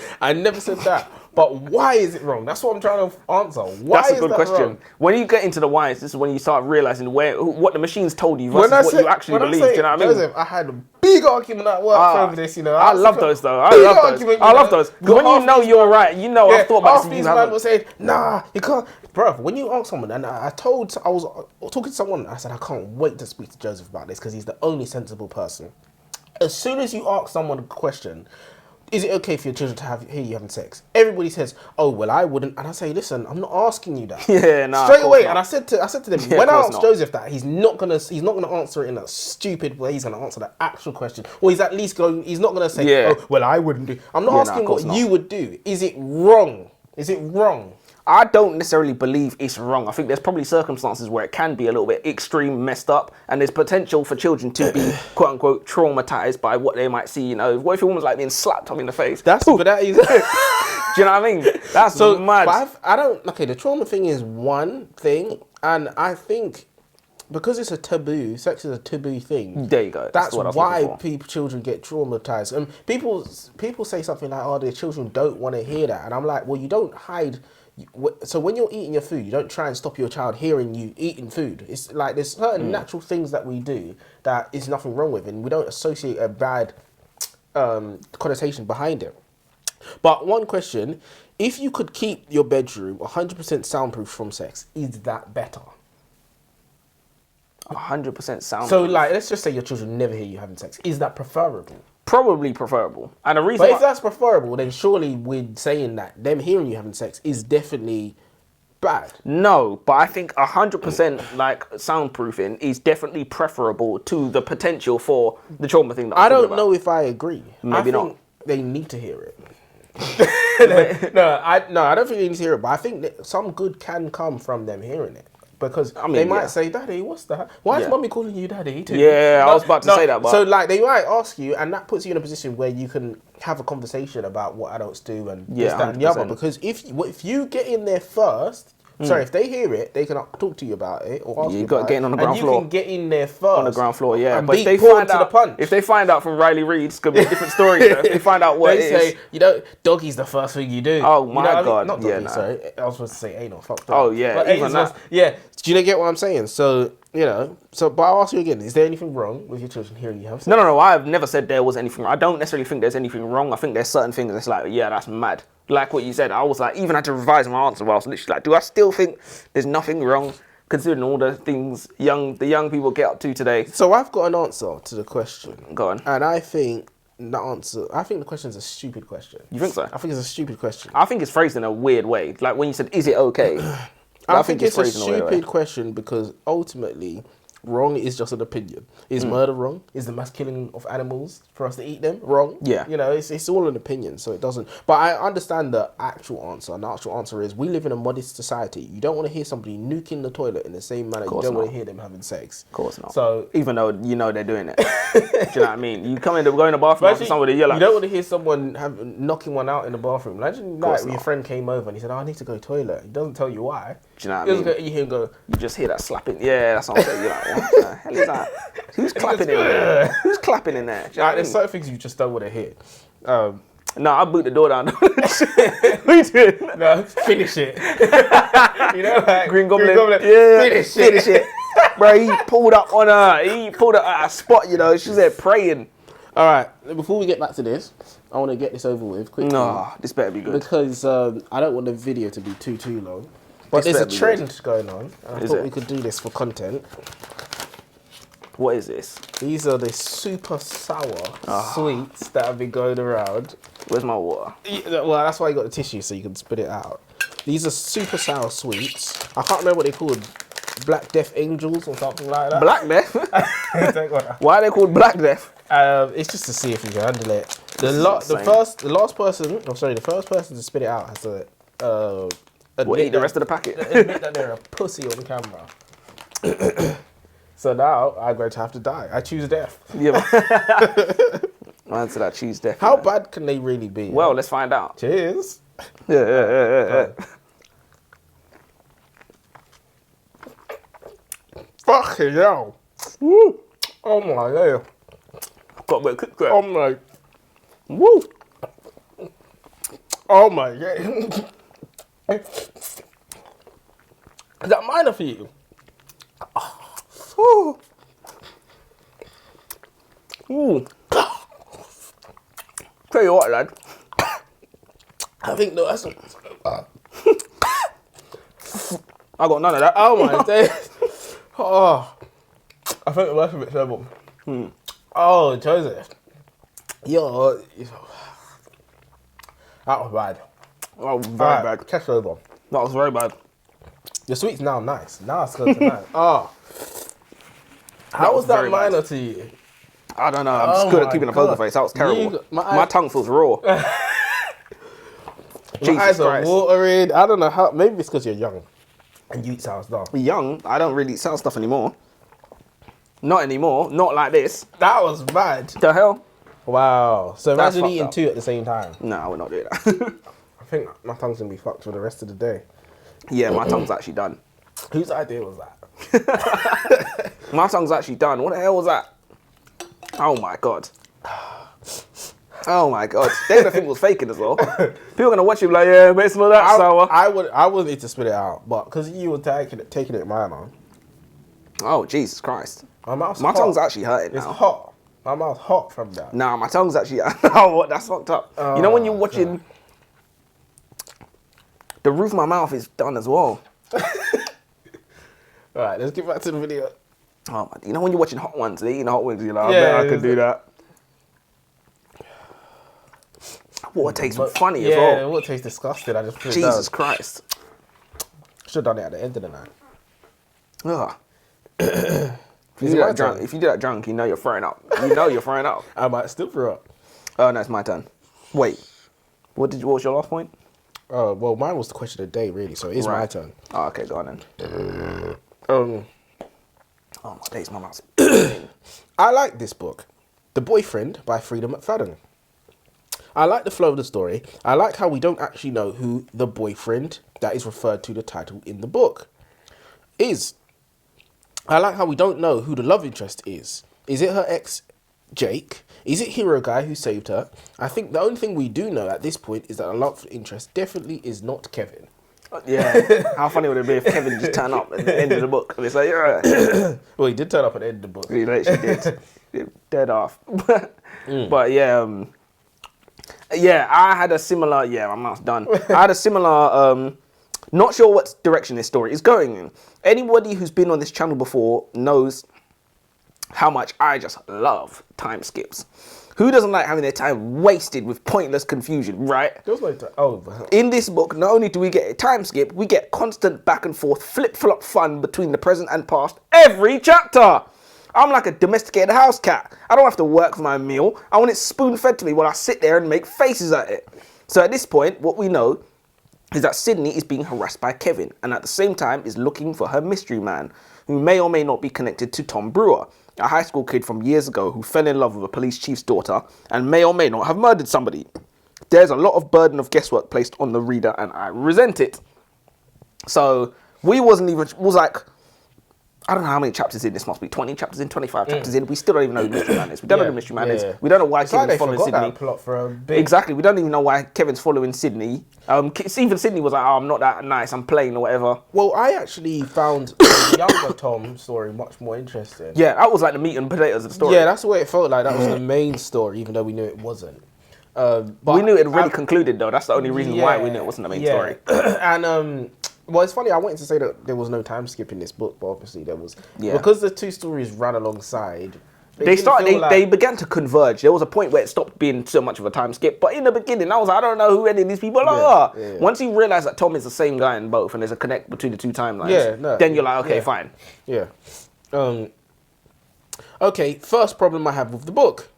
Speaker 1: But why is it wrong? That's what I'm trying to answer. Why
Speaker 2: That's a good question.
Speaker 1: Wrong?
Speaker 2: When you get into the whys, this is when you start realizing what the machines told you versus what you actually believe. Do you know what I mean?
Speaker 1: Joseph, I had a big argument at work over this, you know.
Speaker 2: I love those though. I love those. Because when you know you're right, you know I've thought about this.
Speaker 1: These man was saying, nah, you can't. Bro, when you ask someone, and I was talking to someone, I said, I can't wait to speak to Joseph about this because he's the only sensible person. As soon as you ask someone a question, is it okay for your children to hear you having sex? Everybody says, oh, well, I wouldn't. And I say, listen, I'm not asking you that.
Speaker 2: Yeah, no.
Speaker 1: Straight away. And I said to them, when I asked Joseph that, he's not gonna answer it in a stupid way. He's gonna answer the actual question. Or he's at least he's not gonna say, oh, well, I wouldn't do. I'm not asking what you would do. Is it wrong? Is it wrong?
Speaker 2: I don't necessarily believe it's wrong. I think there's probably circumstances where it can be a little bit extreme, messed up, and there's potential for children to be quote unquote traumatized by what they might see. You know, what if a woman's like being slapped up in the face?
Speaker 1: But that is.
Speaker 2: Do you know what I mean? That's so mad.
Speaker 1: But I don't. Okay, the trauma thing is one thing, and I think because it's a taboo, sex is a taboo thing.
Speaker 2: There you go.
Speaker 1: That's why children get traumatized. And people say something like, "Oh, their children don't want to hear that," and I'm like, "Well, you don't hide." So when you're eating your food, you don't try and stop your child hearing you eating food. It's like there's certain natural things that we do that is nothing wrong with, and we don't associate a bad connotation behind it. But one question, if you could keep your bedroom 100% soundproof from sex, is that better?
Speaker 2: 100% soundproof.
Speaker 1: So like, let's just say your children never hear you having sex. Is that preferable?
Speaker 2: Probably preferable. And the reason
Speaker 1: But if that's preferable, then surely with saying that, them hearing you having sex is definitely bad.
Speaker 2: No, but I think 100% like soundproofing is definitely preferable to the potential for the trauma thing that
Speaker 1: I don't know if I agree.
Speaker 2: Maybe
Speaker 1: I
Speaker 2: not.
Speaker 1: think they need to hear it. No, I don't think they need to hear it, but I think that some good can come from them hearing it. Because they might say, "Daddy, what's that? Why is mommy calling you daddy?" Too?
Speaker 2: Yeah, I was about to say that. But
Speaker 1: so like they might ask you, and that puts you in a position where you can have a conversation about what adults do and this, that, and the other. Because if you get in there first, sorry, if they hear it, they can talk to you about it or ask you
Speaker 2: got
Speaker 1: about
Speaker 2: to get in on the ground floor.
Speaker 1: You can get in there first
Speaker 2: on the ground floor, yeah.
Speaker 1: And
Speaker 2: But
Speaker 1: if they find out
Speaker 2: from Riley Reid, it's gonna be a different story. Though. If they find out what
Speaker 1: they say, you know, doggy's the first thing you do.
Speaker 2: Oh my God,
Speaker 1: Not doggy,
Speaker 2: yeah, nah.
Speaker 1: sorry. I was supposed to say anal. Fuck that.
Speaker 2: Oh yeah,
Speaker 1: but
Speaker 2: even that.
Speaker 1: Yeah. Do you get what I'm saying? So you know. So, but I'll ask you again: is there anything wrong with your children hearing you have sex?
Speaker 2: No. I've never said there was anything wrong. I don't necessarily think there's anything wrong. I think there's certain things that's like, yeah, that's mad. Like what you said, I was like, even had to revise my answer. Where I was literally like, do I still think there's nothing wrong, considering all the things the young people get up to today?
Speaker 1: So I've got an answer to the question.
Speaker 2: Go on.
Speaker 1: And I think the question is a stupid question.
Speaker 2: You think so?
Speaker 1: I think it's a stupid question.
Speaker 2: I think it's phrased in a weird way. Like when you said, "Is it okay?"
Speaker 1: I think it's a stupid question because ultimately, wrong is just an opinion. Is murder wrong? Is the mass killing of animals for us to eat them wrong?
Speaker 2: Yeah.
Speaker 1: You know, it's all an opinion, so it doesn't. But I understand the actual answer. And the actual answer is we live in a modest society. You don't want to hear somebody nuking the toilet in the same manner you don't want to hear them having sex.
Speaker 2: Of course not.
Speaker 1: So
Speaker 2: even though you know they're doing it, do you know what I mean? You go in the bathroom after somebody, you're like,
Speaker 1: you don't want to hear someone knocking one out in the bathroom. Imagine like your friend came over and he said, "Oh, I need to go to the toilet." He doesn't tell you why.
Speaker 2: Do you know what I mean?
Speaker 1: You hear him go.
Speaker 2: You just hear that slapping. Yeah, that's what I'm saying. You're like, what the hell is that? Who's clapping in there? Who's clapping in there?
Speaker 1: There's certain things you just don't want to hear.
Speaker 2: No, I boot the door down. What are you doing?
Speaker 1: No, finish it. You know, like
Speaker 2: Green Goblin.
Speaker 1: Yeah, finish it.
Speaker 2: Bro, he pulled up on her. He pulled up at a spot, you know. She's there praying.
Speaker 1: All right, before we get back to this, I want to get this over with quickly.
Speaker 2: No, this better be good.
Speaker 1: Because I don't want the video to be too long. But there's a trend going on, and I thought we could do this for content.
Speaker 2: What is this?
Speaker 1: These are the super sour sweets that have been going around.
Speaker 2: Where's my water?
Speaker 1: Well, that's why you got the tissue, so you can spit it out. These are super sour sweets. I can't remember what they're called. Black Death Angels or something like that.
Speaker 2: Black Death? Why are they called Black Death?
Speaker 1: It's just to see if you can handle it. The first person to spit it out has to
Speaker 2: eat the rest of the packet.
Speaker 1: Admit that they're a pussy on camera. So now I'm going to have to die. I choose death.
Speaker 2: Yeah. Man said I choose death.
Speaker 1: How bad can they really be?
Speaker 2: Well, let's find out.
Speaker 1: Cheers.
Speaker 2: Yeah.
Speaker 1: Fucking hell. Woo. Oh my god.
Speaker 2: Got a bit of cooked crap.
Speaker 1: Oh my. Woo. Oh my god. Is that minor for you? Oh.
Speaker 2: Ooh. Tell you what, lad.
Speaker 1: I think no, that's.
Speaker 2: I got none of that.
Speaker 1: Oh my days. Oh. I think the worst of it's terrible. Oh, Joseph. Yo. That was bad.
Speaker 2: Oh, very bad.
Speaker 1: Catch over.
Speaker 2: That was very bad.
Speaker 1: Your sweet's now nice. Now it's good tonight. Oh. How was that minor to you?
Speaker 2: I don't know. I'm just good at keeping a poker face. That was terrible. My tongue feels raw.
Speaker 1: My eyes are
Speaker 2: Christ.
Speaker 1: watering. I don't know how. Maybe it's because you're young and you eat sour stuff.
Speaker 2: Young, I don't really eat sour stuff anymore. Not anymore. Not like this.
Speaker 1: That was bad.
Speaker 2: The hell?
Speaker 1: Wow. So
Speaker 2: That's
Speaker 1: imagine
Speaker 2: fucked
Speaker 1: eating
Speaker 2: up.
Speaker 1: 2 at the same time.
Speaker 2: No, we're not doing that.
Speaker 1: I think my tongue's gonna be fucked for the rest of the day.
Speaker 2: Yeah, my tongue's actually done.
Speaker 1: Whose idea was that?
Speaker 2: My tongue's actually done. What the hell was that? Oh my god. Oh my god. They're gonna think it was faking as well. People are gonna watch you like, yeah, but it's not that sour.
Speaker 1: I would need to spit it out, but because you were taking it in my mouth.
Speaker 2: Oh, Jesus Christ.
Speaker 1: My
Speaker 2: tongue's actually hurting
Speaker 1: It's
Speaker 2: now.
Speaker 1: hot. My mouth's hot from that.
Speaker 2: Nah, my tongue's actually... Oh, what? That's fucked up.
Speaker 1: Oh,
Speaker 2: you know when you're watching... The roof of my mouth is done as well.
Speaker 1: Alright, let's get back to the video.
Speaker 2: Oh, my, you know when you're watching Hot Ones, they eating Hot Wings, you're like,
Speaker 1: Yeah,
Speaker 2: I bet I
Speaker 1: it's
Speaker 2: could do
Speaker 1: like-
Speaker 2: that. Water tastes funny as
Speaker 1: Yeah,
Speaker 2: well.
Speaker 1: it would taste disgusting. I just put it
Speaker 2: Jesus
Speaker 1: down.
Speaker 2: Christ.
Speaker 1: Should have done it at the end of the night.
Speaker 2: Ugh.
Speaker 1: Is
Speaker 2: If you
Speaker 1: it
Speaker 2: do
Speaker 1: my
Speaker 2: that drunk,
Speaker 1: turn?
Speaker 2: if you do that drunk, you know you're throwing up. You know you're throwing up.
Speaker 1: I might still throw up.
Speaker 2: Oh, no, it's my turn. Wait. What was your last point?
Speaker 1: Oh, well, mine was the question of the day, really, so it is my
Speaker 2: Right.
Speaker 1: turn.
Speaker 2: Oh, okay, go on then.
Speaker 1: Um,
Speaker 2: Oh, my days, my mouth's...
Speaker 1: I like this book, The Boyfriend by Freida McFadden. I like the flow of the story. I like how we don't actually know who the boyfriend that is referred to the title in the book is. I like how we don't know who the love interest is. Is it her ex, Jake? Is it Hero Guy who saved her? I think the only thing we do know at this point is that the love interest definitely is not Kevin.
Speaker 2: Yeah. How funny would it be if Kevin just turned up at the end of the book and it's like, yeah.
Speaker 1: Well, he did turn up at the end of the book.
Speaker 2: He literally did. Dead off. But yeah, yeah, I had a similar, yeah, my mouth's done. I had a similar, not sure what direction this story is going in. Anybody who's been on this channel before knows how much I just love time skips. Who doesn't like having their time wasted with pointless confusion, right?
Speaker 1: There was no time. Oh,
Speaker 2: In this book, not only do we get a time skip, we get constant back and forth flip-flop fun between the present and past every chapter. I'm like a domesticated house cat. I don't have to work for my meal. I want it spoon-fed to me while I sit there and make faces at it. So at this point, what we know is that Sydney is being harassed by Kevin and at the same time is looking for her mystery man, who may or may not be connected to Tom Brewer, a high school kid from years ago who fell in love with a police chief's daughter and may or may not have murdered somebody. There's a lot of burden of guesswork placed on the reader and I resent it. So we was like, I don't know how many chapters in, this must be 20 chapters in, 25 chapters in. We still don't even know who the mystery man is. We don't know who the mystery man is. We don't know why
Speaker 1: it's like
Speaker 2: Kevin's
Speaker 1: they
Speaker 2: following
Speaker 1: forgot
Speaker 2: Sydney.
Speaker 1: that plot for a bit.
Speaker 2: Exactly, we don't even know why Kevin's following Sydney. Even Sydney was like, oh, I'm not that nice, I'm playing or whatever.
Speaker 1: Well, I actually found the younger Tom story much more interesting.
Speaker 2: Yeah, that was like the meat and potatoes of the story.
Speaker 1: Yeah, that's the way it felt like. That was the main story, even though we knew it wasn't. But
Speaker 2: we knew it had already concluded though. That's the only reason why we knew it wasn't the main story.
Speaker 1: And well, it's funny. I wanted to say that there was no time skip in this book, but obviously there was.
Speaker 2: Yeah.
Speaker 1: Because the two stories ran alongside.
Speaker 2: They began to converge. There was a point where it stopped being so much of a time skip. But in the beginning, I was like, I don't know who any of these people are.
Speaker 1: Yeah.
Speaker 2: Once you realise that Tom is the same guy in both and there's a connect between the two timelines, then you're like, okay, fine.
Speaker 1: Yeah. Okay, first problem I have with the book.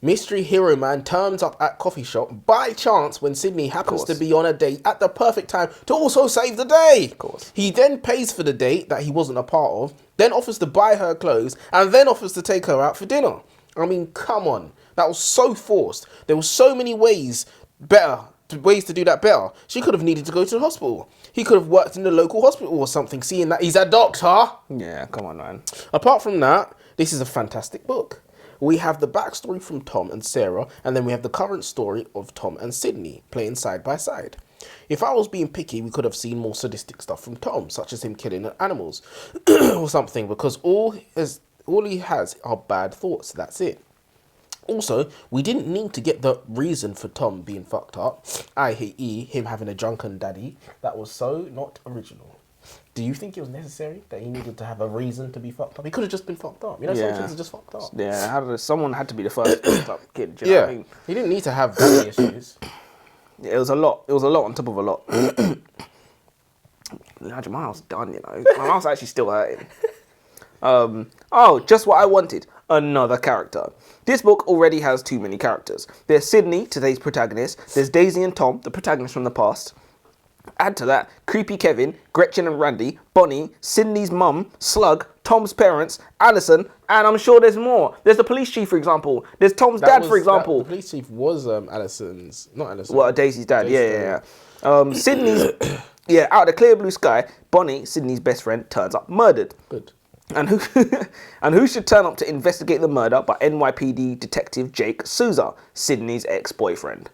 Speaker 1: Mystery hero man turns up at coffee shop by chance when Sydney happens to be on a date at the perfect time to also save the day.
Speaker 2: Of course.
Speaker 1: He then pays for the date that he wasn't a part of, then offers to buy her clothes, and then offers to take her out for dinner. I mean, come on. That was so forced. There were so many ways to do that better. She could have needed to go to the hospital. He could have worked in the local hospital or something, seeing that he's a doctor.
Speaker 2: Yeah, come on, man.
Speaker 1: Apart from that, this is a fantastic book. We have the backstory from Tom and Sarah, and then we have the current story of Tom and Sydney playing side by side. If I was being picky, we could have seen more sadistic stuff from Tom, such as him killing animals or something, because all he has are bad thoughts. That's it. Also, we didn't need to get the reason for Tom being fucked up, i.e. him having a drunken daddy. That was so not original. Do you think it was necessary that he needed to have a reason to be fucked up? He could have just been fucked up. You know, some kids are just fucked up.
Speaker 2: Yeah, someone had to be the first fucked up kid. Do you know what I mean?
Speaker 1: He didn't need to have daddy issues.
Speaker 2: Yeah, it was a lot. It was a lot on top of a lot. Imagine my mouth's done, you know. My mouth's actually still hurting. Oh, just what I wanted. another character. This book already has too many characters. There's Sydney, today's protagonist. There's Daisy and Tom, the protagonists from the past. Add to that, creepy Kevin, Gretchen and Randy, Bonnie, Sydney's mum, Slug, Tom's parents, Alison, and I'm sure there's more. There's the police chief, for example. There's Tom's dad, for example.
Speaker 1: The police chief was Alison's, not Alison.
Speaker 2: Well, Daisy's dad, yeah. Sydney's, out of the clear blue sky, Bonnie, Sydney's best friend, turns up murdered.
Speaker 1: Good.
Speaker 2: And who should turn up to investigate the murder but NYPD detective Jake Souza, Sydney's ex-boyfriend.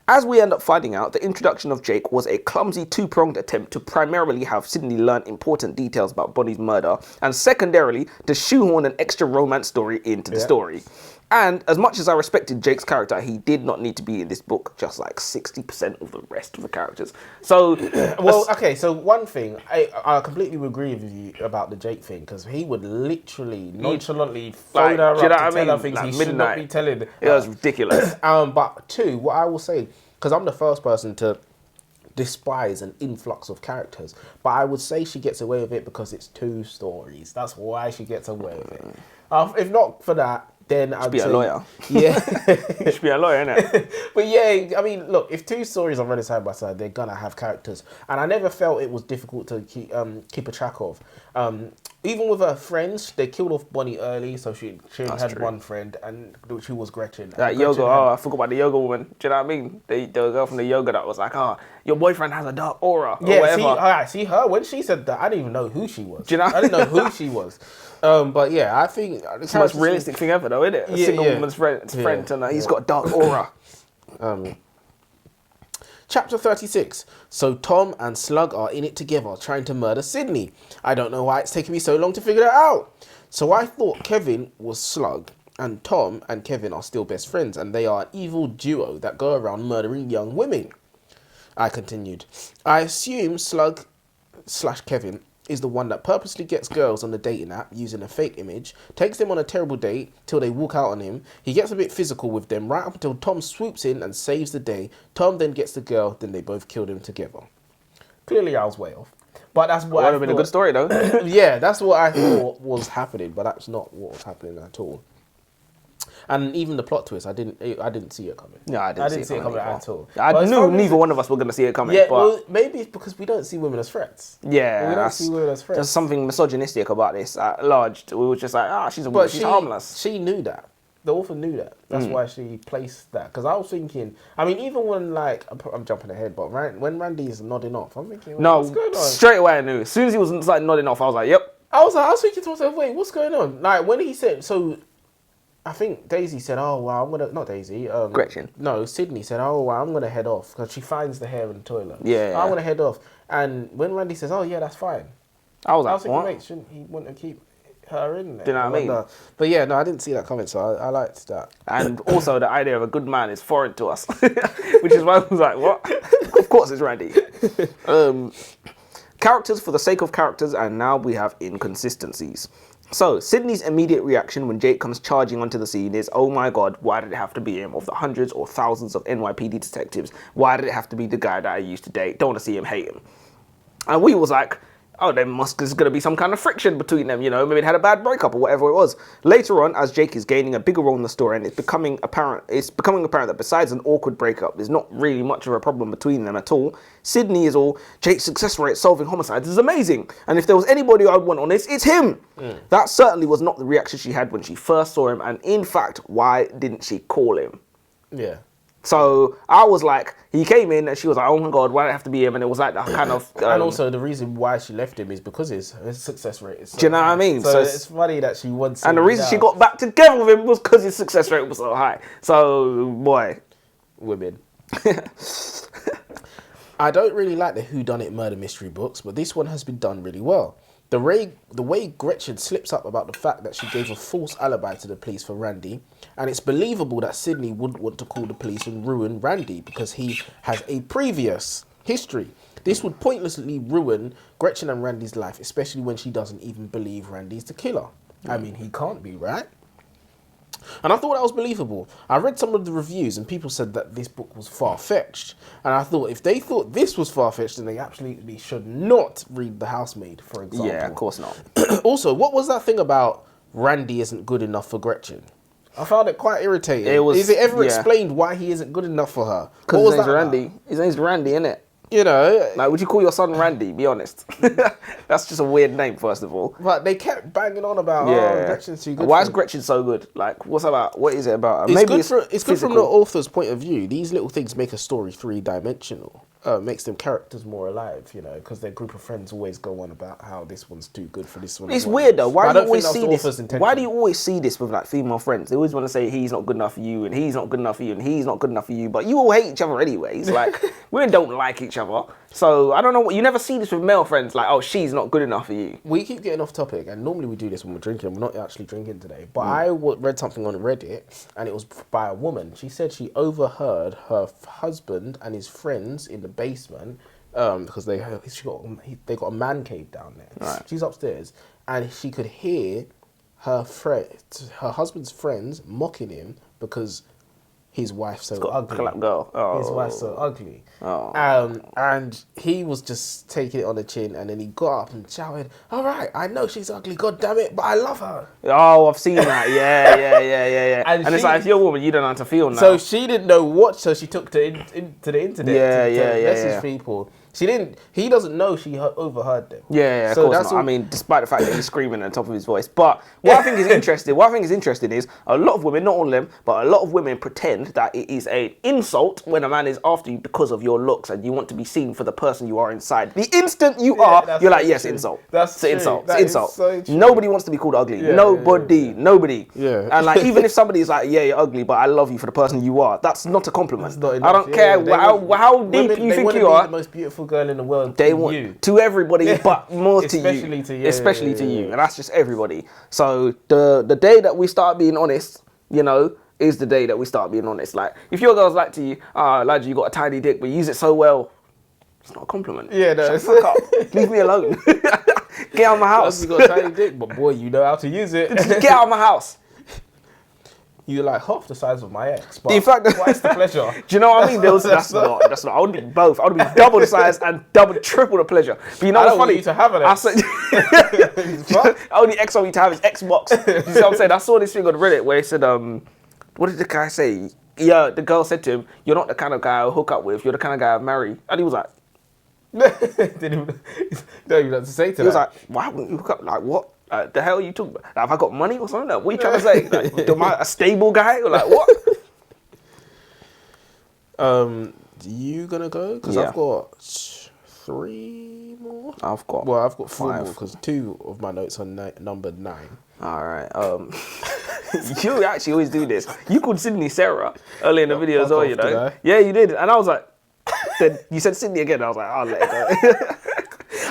Speaker 2: As we end up finding out, the introduction of Jake was a clumsy two-pronged attempt to primarily have Sydney learn important details about Bonnie's murder, and secondarily, to shoehorn an extra romance story into the story. And as much as I respected Jake's character, he did not need to be in this book, just like 60% of the rest of the characters. So,
Speaker 1: so one thing, I completely agree with you about the Jake thing, because he would literally nonchalantly phone her up to tell her things he should not be telling.
Speaker 2: It was ridiculous.
Speaker 1: But two, what I will say, because I'm the first person to despise an influx of characters, but I would say she gets away with it because it's 2 stories. That's why she gets away with it. If not for that, then I'd
Speaker 2: be a lawyer.
Speaker 1: Yeah.
Speaker 2: You should be a lawyer, innit?
Speaker 1: But yeah, I mean, look, if 2 stories are running side by side, they're gonna have characters. And I never felt it was difficult to keep a track of. Even with her friends, they killed off Bonnie early, so she only had one friend, and she was Gretchen.
Speaker 2: That yoga, I forgot about the yoga woman. Do you know what I mean? The girl from the yoga that was like, your boyfriend has a dark aura, or whatever.
Speaker 1: See her, when she said that, I didn't even know who she was.
Speaker 2: Do you know?
Speaker 1: I didn't know who she was. But yeah, I think
Speaker 2: it's the most realistic thing ever, though, isn't it? A single woman's friend, and he's got a dark aura.
Speaker 1: Chapter 36. So Tom and Slug are in it together, trying to murder Sydney. I don't know why it's taken me so long to figure that out. So I thought Kevin was Slug, and Tom and Kevin are still best friends, and they are an evil duo that go around murdering young women. I continued. I assume Slug/Kevin is the one that purposely gets girls on the dating app using a fake image, takes them on a terrible date till they walk out on him. He gets a bit physical with them right up until Tom swoops in and saves the day. Tom then gets the girl, then they both killed him together. Clearly I was way off. But that's what
Speaker 2: would have been a good story, though.
Speaker 1: Yeah, that's what I thought was happening, but that's not what was happening at all. And even the plot twist, I didn't see it coming.
Speaker 2: No, I didn't see it coming
Speaker 1: at all.
Speaker 2: I knew neither one of us were going to see it coming.
Speaker 1: Yeah,
Speaker 2: but
Speaker 1: well, maybe it's because we don't see women as threats.
Speaker 2: Yeah,
Speaker 1: we don't see women as threats.
Speaker 2: There's something misogynistic about this. At large, we were just like, she's a woman, she's harmless.
Speaker 1: She knew that. The author knew that. That's why she placed that. Because I was thinking, I mean, even when, like, I'm jumping ahead, but when Randy's nodding off, I'm thinking, what's going on? Straight
Speaker 2: away I knew. As soon as he was like nodding off, I was like, yep.
Speaker 1: I was thinking to myself, wait, what's going on? Like, when he said, so I think Daisy said, not Daisy.
Speaker 2: Gretchen.
Speaker 1: No, Sydney said, I'm going to head off. Because she finds the hair in the toilet.
Speaker 2: Yeah.
Speaker 1: I'm going to head off. And when Randy says, that's fine.
Speaker 2: I was like,
Speaker 1: thinking, wait, shouldn't he want to keep her in there?
Speaker 2: Do you know what I mean?
Speaker 1: No. But yeah, no, I didn't see that comment, so I liked that.
Speaker 2: And also the idea of a good man is foreign to us. Which is why I was like, what? Of course it's Randy. Characters for the sake of characters, and now we have inconsistencies. So, Sydney's immediate reaction when Jake comes charging onto the scene is, oh my god, why did it have to be him? Of the hundreds or thousands of NYPD detectives, why did it have to be the guy that I used to date? Don't want to see him hate him. And we was like, there's going to be some kind of friction between them, maybe they had a bad breakup or whatever it was. Later on, as Jake is gaining a bigger role in the story, and it's becoming apparent that besides an awkward breakup, there's not really much of a problem between them at all. Sydney is all, Jake's success rate at solving homicides is amazing, and if there was anybody I'd want on this, it's him. That certainly was not the reaction she had when she first saw him, and in fact, why didn't she call him?
Speaker 1: Yeah.
Speaker 2: So I was like, he came in and she was like, oh my god, why did it have to be him? And it was like that kind of...
Speaker 1: and also the reason why she left him is because his success rate is so
Speaker 2: do you know what I mean?
Speaker 1: So it's funny that she wants him.
Speaker 2: And the reason she got back together with him was because his success rate was so high. So, boy.
Speaker 1: Women. I don't really like the whodunit murder mystery books, but this one has been done really well. The way Gretchen slips up about the fact that she gave a false alibi to the police for Randy, and it's believable that Sydney wouldn't want to call the police and ruin Randy because he has a previous history. This would pointlessly ruin Gretchen and Randy's life, especially when she doesn't even believe Randy's the killer. I mean, he can't be, right? And I thought that was believable. I read some of the reviews and people said that this book was far-fetched. And I thought if they thought this was far-fetched, then they absolutely should not read The Housemaid, for example.
Speaker 2: Yeah, of course not.
Speaker 1: Also, what was that thing about Randy isn't good enough for Gretchen. I found it quite irritating. Is it ever
Speaker 2: yeah.
Speaker 1: explained why he isn't good enough for her?
Speaker 2: Because
Speaker 1: What
Speaker 2: his
Speaker 1: was
Speaker 2: name's
Speaker 1: that
Speaker 2: Randy.
Speaker 1: about?
Speaker 2: His name's Randy, innit?
Speaker 1: You know,
Speaker 2: Like, would you call your son Randy? Be honest. That's just a weird name, first of all.
Speaker 1: but they kept banging on about, Gretchen's too good.
Speaker 2: Why
Speaker 1: for
Speaker 2: is
Speaker 1: him.
Speaker 2: Gretchen so good? Like, what's about? What is it about?
Speaker 1: It's
Speaker 2: Maybe
Speaker 1: good
Speaker 2: it's
Speaker 1: it's good from the author's point of view. These little things make a story three-dimensional. Makes them characters more alive, you know, because their group of friends always go on about how this one's too good for this one.
Speaker 2: It's weird though. Why do you always see this?
Speaker 1: Intention.
Speaker 2: Why do you always see this with like female friends? They always want to say he's not good enough for you, and he's not good enough for you, and he's not good enough for you. But you all hate each other anyways. Like women don't like each other. So I don't know what you never see this with male friends. Like, oh, she's not good enough for you.
Speaker 1: We keep getting off topic, and normally we do this when we're drinking. We're not actually drinking today. But I read something on Reddit, and it was by a woman. She said she overheard her husband and his friends in the basement. Because they got a man cave down there.
Speaker 2: Right.
Speaker 1: She's upstairs, and she could hear her husband's friends mocking him because his wife's so ugly.
Speaker 2: Clap girl. Oh.
Speaker 1: His wife's so ugly.
Speaker 2: Oh.
Speaker 1: And he was just taking it on the chin, and then he got up and shouted, "All right, I know she's ugly, god damn it, but I love her."
Speaker 2: Oh, I've seen that. Yeah. And it's like, if you're a woman, you don't know how to feel now.
Speaker 1: So she didn't know what, so she took to the internet to message people. He doesn't know she overheard them.
Speaker 2: Yeah, of
Speaker 1: so
Speaker 2: course
Speaker 1: that's
Speaker 2: not. I mean, despite the fact that he's screaming at the top of his voice. But what I think is interesting is a lot of women, not all of them, but a lot of women pretend that it is an insult when a man is after you because of your looks and you want to be seen for the person you are inside. The instant you are, you're like, yes,
Speaker 1: true.
Speaker 2: insult.
Speaker 1: That's
Speaker 2: it's an insult.
Speaker 1: That
Speaker 2: It's insult.
Speaker 1: So true.
Speaker 2: Nobody wants to be called ugly.
Speaker 1: Yeah,
Speaker 2: Nobody.
Speaker 1: Yeah.
Speaker 2: And like, even if somebody is like, yeah, you're ugly, but I love you for the person you are, that's not a compliment.
Speaker 1: That's not enough.
Speaker 2: I don't care how deep you think you are.
Speaker 1: The most beautiful girl in the world.
Speaker 2: They want
Speaker 1: you.
Speaker 2: to everybody, but more to you.
Speaker 1: Especially to you.
Speaker 2: And that's just everybody. So the day that we start being honest, you know, is the day that we start being honest. Like, if your girl's like to you, lad, you got a tiny dick, but you use it so well, it's not a compliment.
Speaker 1: Yeah, no.
Speaker 2: Shut the fuck up. Leave me alone. Get out of my house.
Speaker 1: You got a tiny dick, but boy, you know how to use it.
Speaker 2: Get out of my house.
Speaker 1: You're like half the size of my ex, but
Speaker 2: In fact,
Speaker 1: what's the pleasure?
Speaker 2: Do you know what I mean? That's not. I would be both. I would be double the size and triple the pleasure. But you know what's funny?
Speaker 1: Want you to have an ex.
Speaker 2: Only ex I want you to have is Xbox. You see what I'm saying? I saw this thing on Reddit where it said, what did the guy say? Yeah, the girl said to him, "You're not the kind of guy I'll hook up with. You're the kind of guy I'll marry." And he was like,
Speaker 1: don't even have to say to
Speaker 2: he was like, "Why wouldn't you hook up? Like what? The hell are you talking about? Like, have I got money or something? Like, what are you trying to say? Like, am I a stable guy or like what?"
Speaker 1: You gonna go? Because
Speaker 2: Yeah.
Speaker 1: I've got 3 more.
Speaker 2: I've got
Speaker 1: 4 more because 2 of my notes are numbered 9.
Speaker 2: All right. You actually always do this. You called Sydney Sarah early in the video as well, you know.
Speaker 1: Did I?
Speaker 2: Yeah, you did, and I was like, then you said Sydney again. I was like, I'll let it go.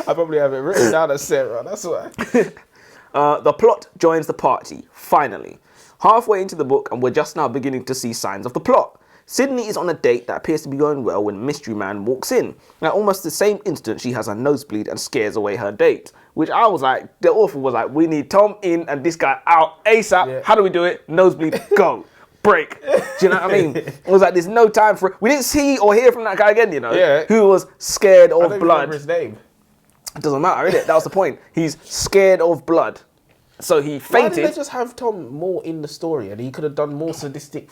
Speaker 1: I probably have it written down as Sarah. That's why.
Speaker 2: The plot joins the party, finally. Halfway into the book, and we're just now beginning to see signs of the plot. Sydney is on a date that appears to be going well when Mystery Man walks in. At almost the same instant, she has a nosebleed and scares away her date. Which I was like, the author was like, we need Tom in and this guy out ASAP.
Speaker 1: Yeah.
Speaker 2: How do we do it? Nosebleed, go. Break. Do you know what I mean? It was like, there's no time for it. We didn't see or hear from that guy again, you know, who was scared of
Speaker 1: I don't
Speaker 2: blood.
Speaker 1: remember his name.
Speaker 2: It doesn't matter, innit? That was the point. He's scared of blood. So he fainted.
Speaker 1: Why didn't they just have Tom more in the story and he could have done more sadistic,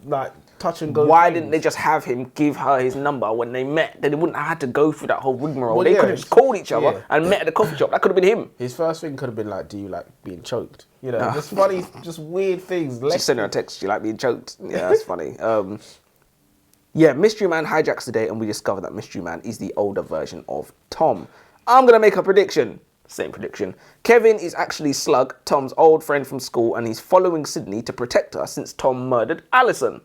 Speaker 1: like, touch and go
Speaker 2: Why
Speaker 1: things?
Speaker 2: didn't they just have him give her his number when they met? Then they wouldn't have had to go through that whole rigmarole.
Speaker 1: Well,
Speaker 2: they
Speaker 1: yeah,
Speaker 2: could have just called each other
Speaker 1: yeah.
Speaker 2: and met at the coffee shop. That could have been him.
Speaker 1: His first thing could have been like, do you like being choked? You know, just funny, just weird things.
Speaker 2: Just send her a text. You like being choked? Yeah, that's funny. Yeah, Mystery Man hijacks the day and we discover that Mystery Man is the older version of Tom. I'm going to make a prediction. Same prediction. Kevin is actually Slug, Tom's old friend from school, and he's following Sydney to protect her since Tom murdered Alison.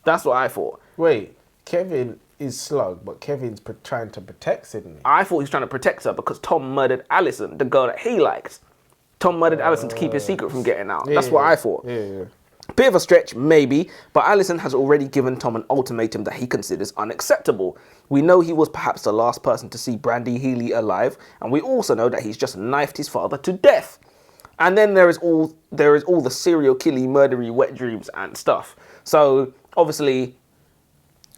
Speaker 2: That's what I thought.
Speaker 1: Wait, Kevin is Slug, but Kevin's trying to protect Sydney.
Speaker 2: I thought he was trying to protect her because Tom murdered Alison, the girl that he liked. Tom murdered Alison to keep his secret from getting out. That's what I thought.
Speaker 1: Yeah.
Speaker 2: Bit of a stretch, maybe, but Alison has already given Tom an ultimatum that he considers unacceptable. We know he was perhaps the last person to see Brandy Healy alive, and we also know that he's just knifed his father to death. And then there is all the serial killing, murdery, wet dreams and stuff. So obviously,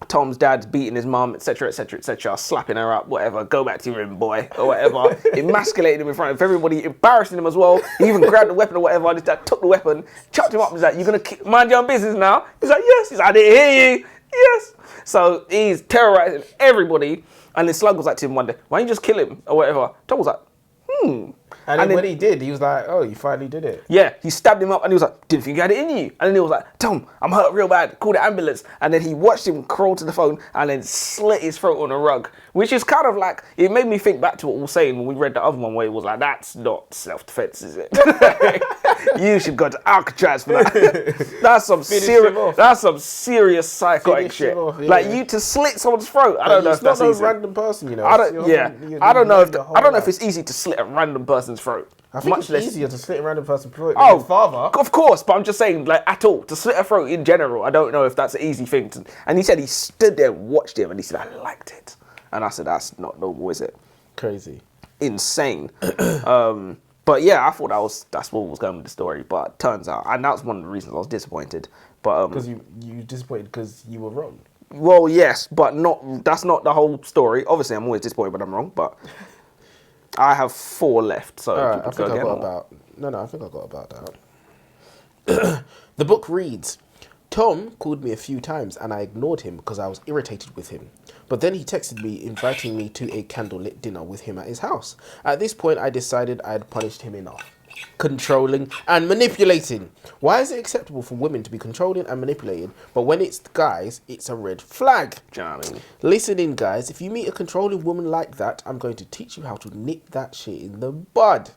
Speaker 2: Tom's dad's beating his mum, etc., etc., etc., slapping her up, whatever. Go back to your room, boy, or whatever. Emasculating him in front of everybody, embarrassing him as well. He even grabbed the weapon or whatever. His dad took the weapon, chucked him up. He's like, "You're gonna mind your own business now." He's like, "Yes." He's like, "I didn't hear you." Yes. So he's terrorizing everybody. And then Slug was like to him one day, "Why don't you just kill him or whatever?" Tom was like,
Speaker 1: And then when he did, he was like, "Oh, you finally did it."
Speaker 2: Yeah, he stabbed him up and he was like, "Didn't think you had it in you." And then he was like, "Tom, I'm hurt real bad. Call the ambulance." And then he watched him crawl to the phone and then slit his throat on a rug, which is kind of like, it made me think back to what we were saying when we read the other one where it was like, that's not self-defense, is it? You should go to Alcatraz for that. That's some serious psychotic shit. Off, yeah. Like you to slit someone's throat. I don't know if that's easy.
Speaker 1: It's not a random person, you know.
Speaker 2: I don't know if it's easy to slit a random person's throat.
Speaker 1: I think it's easier to slit a random person's throat than
Speaker 2: your
Speaker 1: your father.
Speaker 2: Of course, but I'm just saying, like, at all. To slit a throat in general, I don't know if that's an easy thing. And he said he stood there and watched him, and he said, "I liked it." And I said, "That's not normal, is it?"
Speaker 1: Crazy.
Speaker 2: Insane. But yeah, I thought that's what was going with the story. But turns out, and that's one of the reasons I was disappointed. But
Speaker 1: because you disappointed because you were wrong.
Speaker 2: Well, yes, but that's not the whole story. Obviously, I'm always disappointed when I'm wrong, but I have 4 left, so
Speaker 1: I think I got about that. The book reads, Tom called me a few times and I ignored him because I was irritated with him. But then he texted me inviting me to a candlelit dinner with him at his house. At this point, I decided I had punished him enough. Controlling and manipulating. Why is it acceptable for women to be controlling and manipulated, but when it's guys, it's a red flag?
Speaker 2: Do you know what I mean?
Speaker 1: Listen in, guys. If you meet a controlling woman like that, I'm going to teach you how to nip that shit in the bud.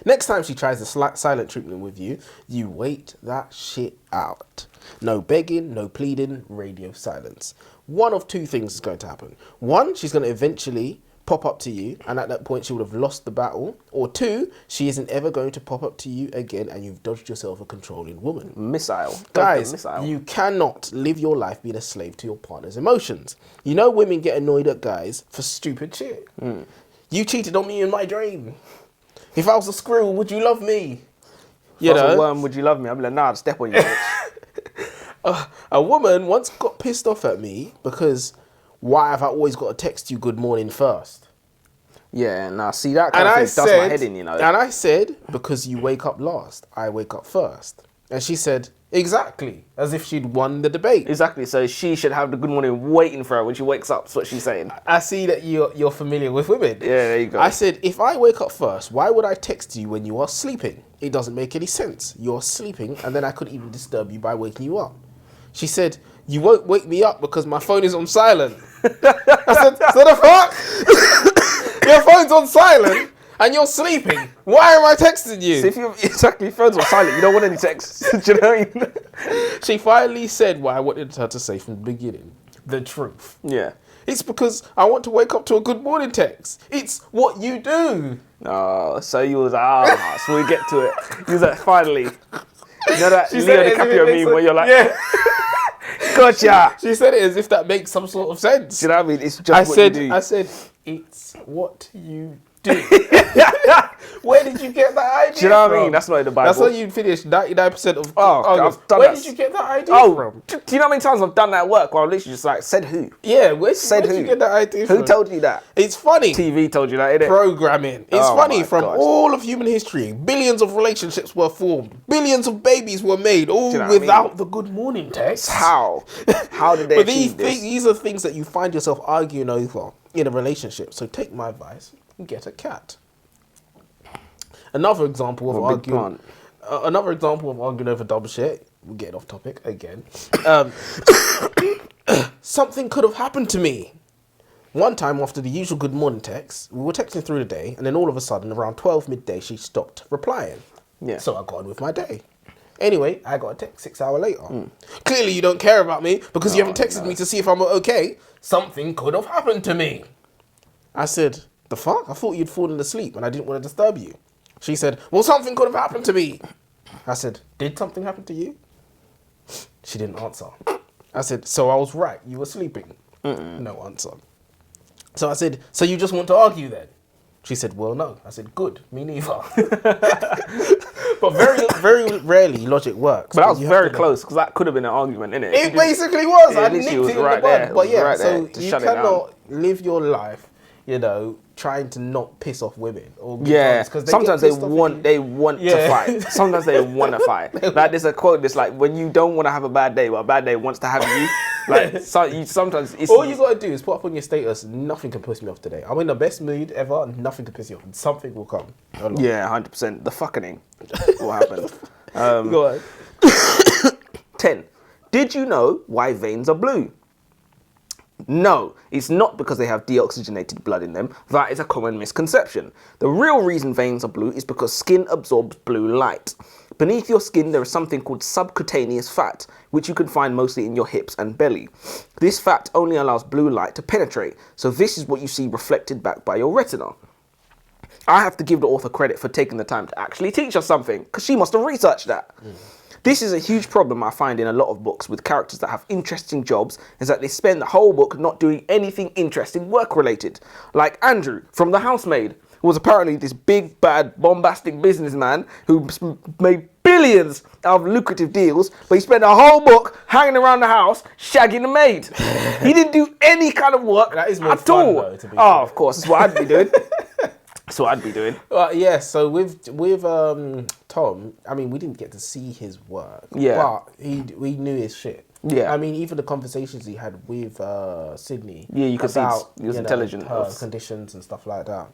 Speaker 1: Next time she tries the silent treatment with you, you wait that shit out. No begging, no pleading, radio silence. One of 2 things is going to happen. 1, she's going to eventually pop up to you, and at that point she would have lost the battle. Or 2, she isn't ever going to pop up to you again, and you've dodged yourself a controlling woman.
Speaker 2: Missile.
Speaker 1: Guys, you cannot live your life being a slave to your partner's emotions. You know women get annoyed at guys for stupid shit. You cheated on me in my dream. If I was a squirrel, would you love me?
Speaker 2: If I was a worm, would you love me? I'm like, nah, I'd step on you, bitch.
Speaker 1: A woman once got pissed off at me because why have I always got to text you good morning first?
Speaker 2: Yeah, nah, see that kind of thing does my head in, you know.
Speaker 1: And I said, because you wake up last, I wake up first. And she said, exactly, as if she'd won the debate.
Speaker 2: Exactly, so she should have the good morning waiting for her when she wakes up, that's what she's saying.
Speaker 1: I see that you're familiar with women.
Speaker 2: Yeah, there you go.
Speaker 1: I said, if I wake up first, why would I text you when you are sleeping? It doesn't make any sense. You're sleeping, and then I could even disturb you by waking you up. She said, you won't wake me up because my phone is on silent. I said, so the fuck? Your phone's on silent and you're sleeping. Why am I texting you?
Speaker 2: So if your phone's on silent, you don't want any texts. Do you know what I mean?
Speaker 1: She finally said what I wanted her to say from the beginning. The truth.
Speaker 2: Yeah.
Speaker 1: It's because I want to wake up to a good morning text. It's what you do.
Speaker 2: Oh, so you was like, so we get to it. You was like, finally. You know that Leo DiCaprio meme where you're like, yeah. Gotcha.
Speaker 1: She said it as if that makes some sort of sense.
Speaker 2: Do you know what I mean? It's just what you do.
Speaker 1: I said, it's what you do. Where did you get that idea from?
Speaker 2: Do you know what I mean? That's not in the Bible.
Speaker 1: That's how you finish 99% of...
Speaker 2: Where
Speaker 1: did you get that idea from?
Speaker 2: Do you know how many times I've done that at work where I'm literally just like, said who?
Speaker 1: Yeah, where did you get that idea from?
Speaker 2: Who told you that?
Speaker 1: It's funny.
Speaker 2: TV told you that, innit?
Speaker 1: Programming. It's funny. From all of human history, billions of relationships were formed. Billions of babies were made, all without the good morning text.
Speaker 2: How? How did they achieve this?
Speaker 1: These are things that you find yourself arguing over in a relationship. So take my advice and get a cat. Another example of arguing over dumb shit. We're getting off topic again. Something could have happened to me. One time after the usual good morning text, we were texting through the day, and then all of a sudden, around 12 midday, she stopped replying.
Speaker 2: Yeah.
Speaker 1: So I got on with my day. Anyway, I got a text 6 hours later. Clearly you don't care about me because you haven't texted me to see if I'm okay. Something could have happened to me. I said, the fuck? I thought you'd fallen asleep and I didn't want to disturb you. She said, well, something could have happened to me. I said, did something happen to you? She didn't answer. I said, so I was right. You were sleeping. No answer. So I said, so you just want to argue then? She said, well, no. I said, good. Me neither. But very rarely logic works.
Speaker 2: But that was
Speaker 1: you have
Speaker 2: very
Speaker 1: to know.
Speaker 2: close because that could have been an argument, innit?
Speaker 1: It basically was.
Speaker 2: Yeah,
Speaker 1: I
Speaker 2: literally
Speaker 1: nicked
Speaker 2: was
Speaker 1: it in
Speaker 2: right
Speaker 1: the bud.
Speaker 2: there. It
Speaker 1: But
Speaker 2: was
Speaker 1: yeah,
Speaker 2: right
Speaker 1: so
Speaker 2: there to
Speaker 1: you
Speaker 2: shut it down.
Speaker 1: cannot live your life, trying to not piss off women. Or
Speaker 2: Yeah,
Speaker 1: because
Speaker 2: sometimes they want to fight. Sometimes they want to fight. Like there's a quote that's like, when you don't want to have a bad day, but a bad day wants to have you. Like sometimes it's
Speaker 1: all you gotta do is put up on your status. Nothing can piss me off today. I'm in the best mood ever. And nothing can piss you off. And something will come.
Speaker 2: yeah, 100%. The fucking will happen.
Speaker 1: Go on.
Speaker 2: 10. Did you know why veins are blue? No, it's not because they have deoxygenated blood in them. That is a common misconception. The real reason veins are blue is because skin absorbs blue light. Beneath your skin, there is something called subcutaneous fat, which you can find mostly in your hips and belly. This fat only allows blue light to penetrate, so this is what you see reflected back by your retina. I have to give the author credit for taking the time to actually teach us something, because she must have researched that. This is a huge problem I find in a lot of books with characters that have interesting jobs, is that they spend the whole book not doing anything interesting work-related. Like Andrew from The Housemaid, who was apparently this big, bad, bombastic businessman who made billions out of lucrative deals, but he spent a whole book hanging around the house shagging a maid. He didn't do any kind of work
Speaker 1: That is more
Speaker 2: at
Speaker 1: fun,
Speaker 2: all.
Speaker 1: though, to be
Speaker 2: Oh,
Speaker 1: fair.
Speaker 2: of course, that's what I'd be doing. That's what I'd be doing.
Speaker 1: Yeah, so with Tom, I mean, we didn't get to see his work.
Speaker 2: Yeah.
Speaker 1: But we knew his shit.
Speaker 2: Yeah.
Speaker 1: I mean, even the conversations he had with Sydney.
Speaker 2: Yeah, you could see
Speaker 1: about,
Speaker 2: he was intelligent.
Speaker 1: her conditions and stuff like that.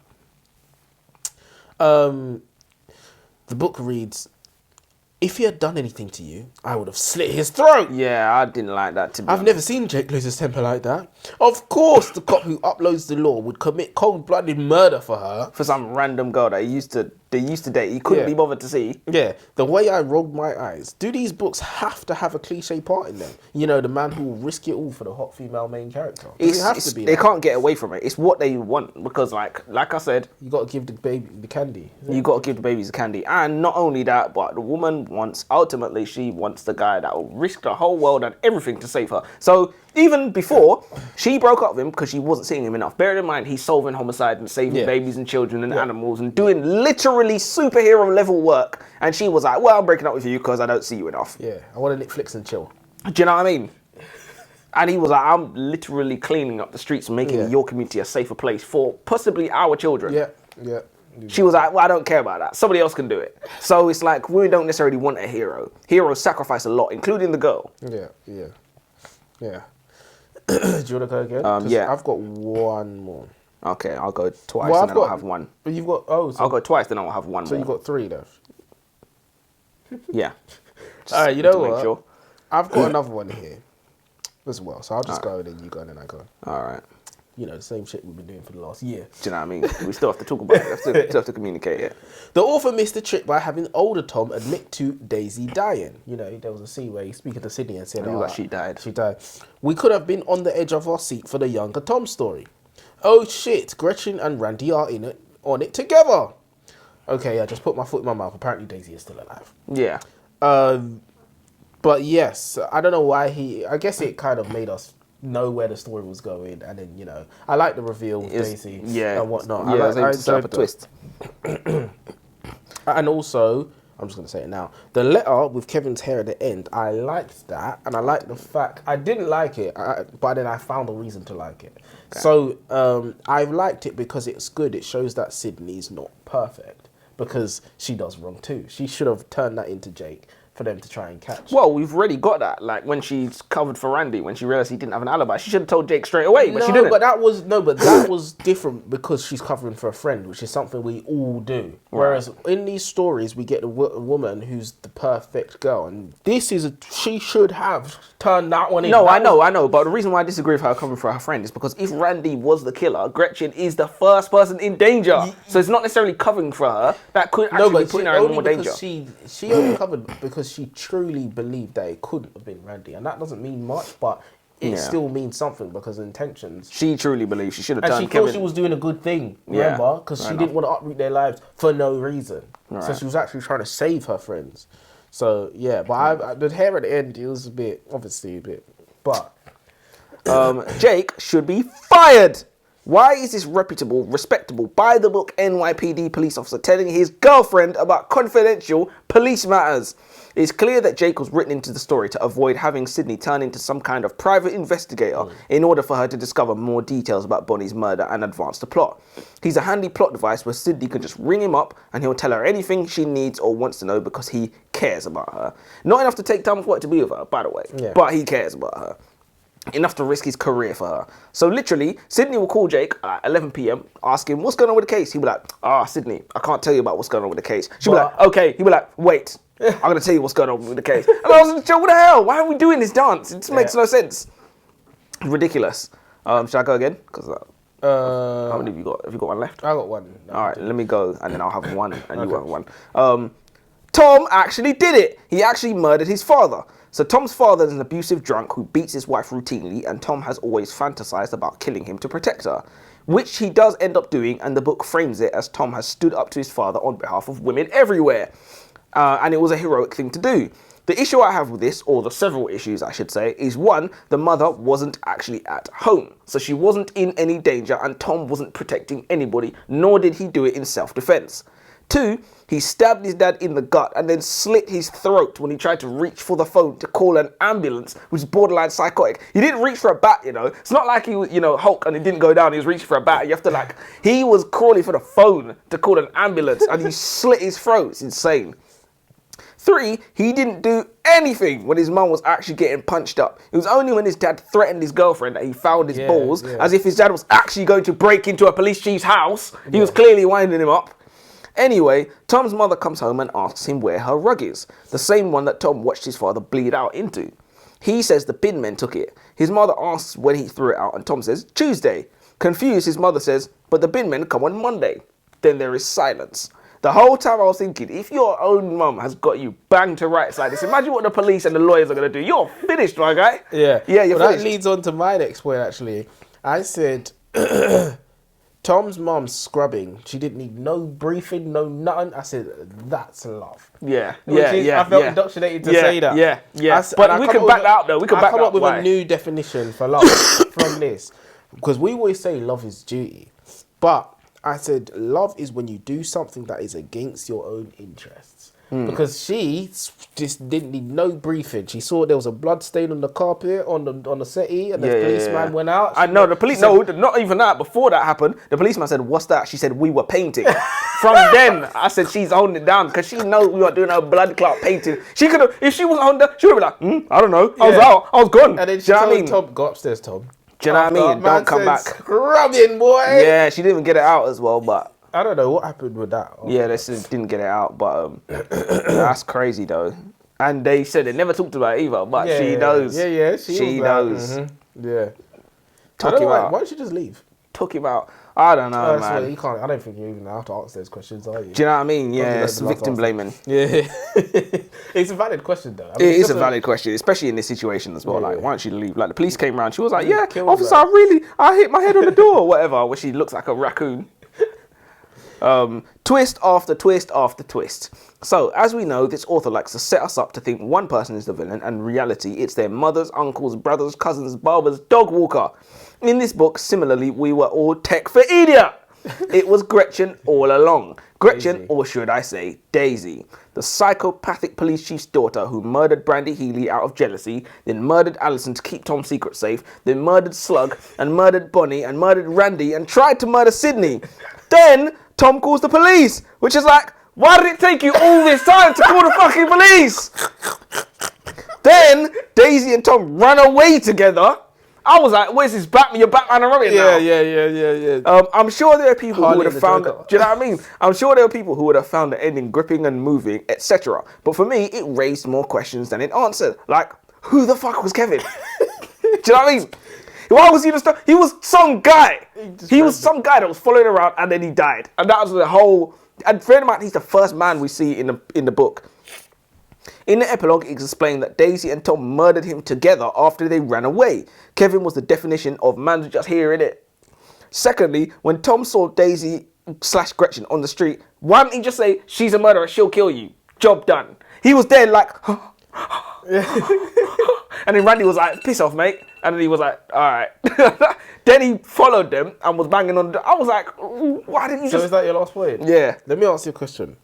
Speaker 1: The book reads, if he had done anything to you, I would have slit his throat.
Speaker 2: Yeah, I didn't like that, to be
Speaker 1: I've
Speaker 2: honest.
Speaker 1: never seen Jake lose his temper like that. Of course, the cop who uploads the law would commit cold-blooded murder for her.
Speaker 2: For some random girl that they used to date, he couldn't
Speaker 1: Yeah.
Speaker 2: be bothered to see.
Speaker 1: Yeah, the way I rolled my eyes. Do these books have to have a cliche part in them? You know, the man who will risk it all for the hot female main character. Does it have to be
Speaker 2: They
Speaker 1: that?
Speaker 2: can't get away from it. It's what they want, because like I said,
Speaker 1: You got to give the baby the candy.
Speaker 2: you got to give the babies the candy. And not only that, but the woman ultimately she wants the guy that will risk the whole world and everything to save her. So even before, she broke up with him because she wasn't seeing him enough. Bear in mind, he's solving homicide and saving babies and children and animals and doing literally superhero level work. And she was like, well, I'm breaking up with you because I don't see you enough.
Speaker 1: Yeah, I want to Netflix and chill.
Speaker 2: Do you know what I mean? And he was like, I'm literally cleaning up the streets and making your community a safer place for possibly our children.
Speaker 1: Yeah.
Speaker 2: She was like, well, I don't care about that. Somebody else can do it. So it's like, we don't necessarily want a hero. Heroes sacrifice a lot, including the girl.
Speaker 1: Yeah. Do you want to go again? 'Cause
Speaker 2: yeah.
Speaker 1: I've got one more.
Speaker 2: Okay, I'll go twice
Speaker 1: Well,
Speaker 2: and then I'll have one.
Speaker 1: But you've got,
Speaker 2: I'll go twice, then I'll have one
Speaker 1: so
Speaker 2: more.
Speaker 1: you've got three left.
Speaker 2: Yeah.
Speaker 1: All right, you know
Speaker 2: to
Speaker 1: what?
Speaker 2: make sure.
Speaker 1: I've got another one here as well. So I'll just go, and then you go, and then I go.
Speaker 2: All right.
Speaker 1: You know, the same shit we've been doing for the last year.
Speaker 2: Do you know what I mean? We still have to talk about it. We still have to communicate it.
Speaker 1: The author missed the trick by having older Tom admit to Daisy dying. You know, there was a scene where he's speaking to Sydney and said,
Speaker 2: Like she died.
Speaker 1: She died. We could have been on the edge of our seat for the younger Tom story. Oh shit, Gretchen and Randy are on it together. Okay, I just put my foot in my mouth. Apparently Daisy is still alive.
Speaker 2: Yeah.
Speaker 1: But yes, I don't know why I guess it kind of made us know where the story was going, and then, you know, I like the reveal with Daisy and whatnot.
Speaker 2: Yeah,
Speaker 1: I
Speaker 2: set up a
Speaker 1: enjoyed
Speaker 2: twist.
Speaker 1: And also, I'm just going to say it now, the letter with Kevin's hair at the end, I liked that, and I liked the fact, I didn't like it, but then I found a reason to like it. Okay. So, I liked it because it's good. It shows that Sydney's not perfect, because she does wrong too. She should have turned that into Jake for them to try and catch.
Speaker 2: Well, we've already got that. Like when she's covered for Randy, when she realised he didn't have an alibi, she should have told Jake straight away, but she didn't.
Speaker 1: But that was different because she's covering for a friend, which is something we all do. Whereas in these stories, we get a woman who's the perfect girl, and this is she should have turned that one in.
Speaker 2: No, I know. But the reason why I disagree with her covering for her friend is because if Randy was the killer, Gretchen is the first person in danger. So it's not necessarily covering for her. That could actually be putting her in more danger.
Speaker 1: She only covered because she truly believed that it couldn't have been Randy, and that doesn't mean much, but it still means something because intentions.
Speaker 2: She truly believes she should have
Speaker 1: and
Speaker 2: turned
Speaker 1: she
Speaker 2: Kevin.
Speaker 1: thought she was doing a good thing, remember? Because she didn't want to uproot their lives for no reason. So she was actually trying to save her friends. So yeah, but the hair at the end, it was obviously a bit, but
Speaker 2: Jake should be fired. Why is this reputable, respectable, by-the-book NYPD police officer telling his girlfriend about confidential police matters? It's clear that Jake was written into the story to avoid having Sydney turn into some kind of private investigator in order for her to discover more details about Bonnie's murder and advance the plot. He's a handy plot device where Sydney can just ring him up and he'll tell her anything she needs or wants to know because he cares about her. Not enough to take time off work to be with her, by the way, but he cares about her. Enough to risk his career for her. So literally, Sydney will call Jake at 11 p.m, ask him, what's going on with the case? He'll be like, Sydney, I can't tell you about what's going on with the case. She'll be like, okay. He'll be like, wait, I'm going to tell you what's going on with the case. And I was like, Joe, what the hell? Why are we doing this dance? It just makes no sense. Ridiculous. Should I go again? Because how many have you got? Have you got one left?
Speaker 1: I got one. No,
Speaker 2: all right, let me go, and then I'll have one, and you have one. Tom actually did it. He actually murdered his father. So Tom's father is an abusive drunk who beats his wife routinely, and Tom has always fantasized about killing him to protect her, which he does end up doing, and the book frames it as Tom has stood up to his father on behalf of women everywhere. And it was a heroic thing to do. The issue I have with this, or the several issues I should say, is one, the mother wasn't actually at home. So she wasn't in any danger and Tom wasn't protecting anybody, nor did he do it in self-defense. Two, he stabbed his dad in the gut and then slit his throat when he tried to reach for the phone to call an ambulance, which is borderline psychotic. He didn't reach for a bat, you know. It's not like he was, Hulk and it didn't go down. He was reaching for a bat. You have to he was crawling for the phone to call an ambulance and he slit his throat. It's insane. Three, he didn't do anything when his mum was actually getting punched up. It was only when his dad threatened his girlfriend that he found his balls, as if his dad was actually going to break into a police chief's house. He was clearly winding him up. Anyway, Tom's mother comes home and asks him where her rug is, the same one that Tom watched his father bleed out into. He says the bin men took it. His mother asks when he threw it out and Tom says, Tuesday. Confused, his mother says, but the bin men come on Monday. Then there is silence. The whole time I was thinking, if your own mum has got you banged to rights like this, imagine what the police and the lawyers are going to do. You're finished, my guy.
Speaker 1: Yeah,
Speaker 2: you're finished.
Speaker 1: That leads on to my next point, actually. I said, Tom's mum's scrubbing. She didn't need no briefing, no nothing. I said, that's love.
Speaker 2: I
Speaker 1: felt indoctrinated to say that.
Speaker 2: But we can back that up, though. We can back that up.
Speaker 1: I come up with a new definition for love from this. Because we always say love is duty. But I said, love is when you do something that is against your own interests. Because she just didn't need no briefing. She saw there was a blood stain on the carpet, on the settee, and the policeman went out.
Speaker 2: I know, the police, not even that. Before that happened, the policeman said, what's that? She said, we were painting. From then, I said, she's holding it down because she knows we weren't doing her blood clot painting. She could have, if she was on she would have been like, I don't know. I was out. I was gone.
Speaker 1: And then she told Tom, go upstairs, Tom.
Speaker 2: Do you know what I mean? Don't come back.
Speaker 1: Scrubbing, boy.
Speaker 2: Yeah, she didn't even get it out as well, but
Speaker 1: I don't know what happened with that.
Speaker 2: Yeah, they said didn't get it out, but that's crazy though. And they said they never talked about it either, but she knows.
Speaker 1: Yeah,
Speaker 2: she knows.
Speaker 1: Yeah.
Speaker 2: Took him out.
Speaker 1: Why don't you just leave?
Speaker 2: Took him out. I don't know, man.
Speaker 1: Well, you can't. I don't think you even have to answer those questions, are you?
Speaker 2: Do you know what I mean? Yeah, it's victim blaming.
Speaker 1: Yeah. It's a valid question, though.
Speaker 2: It is a valid question, especially in this situation as well. Like, why don't you leave? Like, the police came around. She was like, yeah, officer, I hit my head on the door or whatever, where she looks like a raccoon. Twist after twist after twist. So, as we know, this author likes to set us up to think one person is the villain, and in reality, it's their mothers, uncles, brothers, cousins, barbers, dog walker. In this book, similarly, we were all tech for idiot. It was Gretchen all along. Gretchen, Daisy. Or should I say, Daisy, the psychopathic police chief's daughter who murdered Brandy Healy out of jealousy, then murdered Alison to keep Tom's secret safe, then murdered Slug, and murdered Bonnie, and murdered Randy, and tried to murder Sydney. Then Tom calls the police, which is like, why did it take you all this time to call the fucking police? Then Daisy and Tom run away together. I was like, where's this Batman? You're Batman and Robin now.
Speaker 1: Yeah.
Speaker 2: I'm sure there are people who would have found it. Do you know what I mean? I'm sure there are people who would have found the ending gripping and moving, etc. But for me, it raised more questions than it answered. Like, who the fuck was Kevin? Do you know what I mean? Why was he the star? He was some guy. He was some guy that was following around and then he died. And that was the whole... And fair in mind, he's the first man we see in the book. In the epilogue, it's explained that Daisy and Tom murdered him together after they ran away. Kevin was the definition of man's just hearing it. Secondly, when Tom saw Daisy/Gretchen on the street, why didn't he just say, she's a murderer, she'll kill you? Job done. He was there like... And then Randy was like, piss off, mate. And then he was like, all right. Then he followed them and was banging on the door. I was like, why didn't you
Speaker 1: So
Speaker 2: just...
Speaker 1: is that your last point?
Speaker 2: Yeah.
Speaker 1: Let me ask you a question.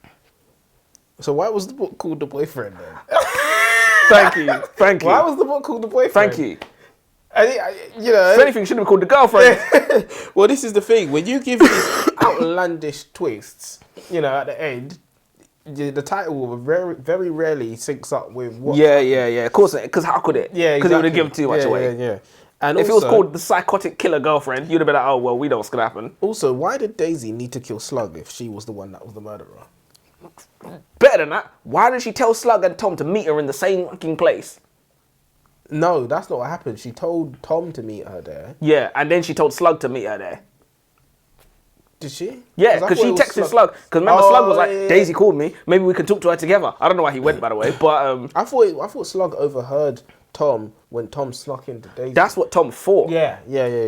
Speaker 1: So why was the book called The Boyfriend then?
Speaker 2: Thank you. Thank you.
Speaker 1: Why was the book called The Boyfriend?
Speaker 2: Thank you.
Speaker 1: You know...
Speaker 2: If anything, should have been called The Girlfriend.
Speaker 1: Well, this is the thing. When you give these outlandish twists, you know, at the end, the title very, very rarely syncs up with what...
Speaker 2: Yeah. Of course, because how could it?
Speaker 1: Yeah,
Speaker 2: Because
Speaker 1: exactly.
Speaker 2: it would have given too much away.
Speaker 1: Yeah. And
Speaker 2: If
Speaker 1: also,
Speaker 2: it was called The Psychotic Killer Girlfriend, you'd have been like, oh, well, we know what's going to happen.
Speaker 1: Also, why did Daisy need to kill Slug if she was the one that was the murderer?
Speaker 2: Better than that, why did she tell Slug and Tom to meet her in the same fucking place?
Speaker 1: No, that's not what happened. She told Tom to meet her there.
Speaker 2: Yeah, and then she told Slug to meet her there.
Speaker 1: Did she?
Speaker 2: Yeah, because she texted Slug. Because remember, Slug was like, Daisy called me. Maybe we can talk to her together. I don't know why he went, by the way, but
Speaker 1: I thought Slug overheard Tom when Tom snuck into Daisy.
Speaker 2: that's what Tom thought.
Speaker 1: Yeah.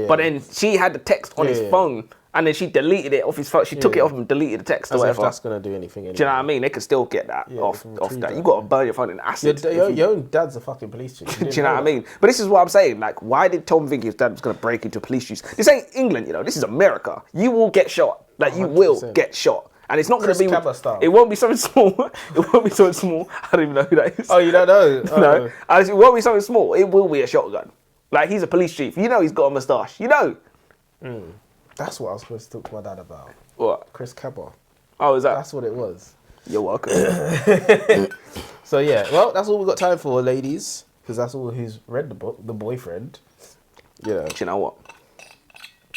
Speaker 2: But then she had the text on his phone, and then she deleted it off his phone. She took it off and deleted the text or
Speaker 1: As if
Speaker 2: whatever.
Speaker 1: that's gonna do anything. Anyway.
Speaker 2: Do you know what I mean? They could still get that off
Speaker 1: can
Speaker 2: that.
Speaker 1: retrieve that.
Speaker 2: You got to burn your phone in acid.
Speaker 1: Your own dad's a fucking police chief.
Speaker 2: Do you know what I mean? But this is what I'm saying. Like, why did Tom think his dad was going to break into police juice? This ain't England, you know. This is America. You will get shot. Like, you will
Speaker 1: 100%.
Speaker 2: get shot. And it's not going to be...
Speaker 1: Cabba style.
Speaker 2: It won't be something small. It won't be something small. I don't even know who that is.
Speaker 1: Oh, you don't know?
Speaker 2: No. And it won't be something small. It will be a shotgun. Like, he's a police chief. You know he's got a moustache. You know.
Speaker 1: That's what I was supposed to talk to my dad about.
Speaker 2: What?
Speaker 1: Chris Cabba.
Speaker 2: Oh, is that?
Speaker 1: That's what it was.
Speaker 2: You're welcome.
Speaker 1: So yeah, well, that's all we've got time for, ladies, because that's all who's read the book, The Boyfriend. Yeah.
Speaker 2: Do you know what?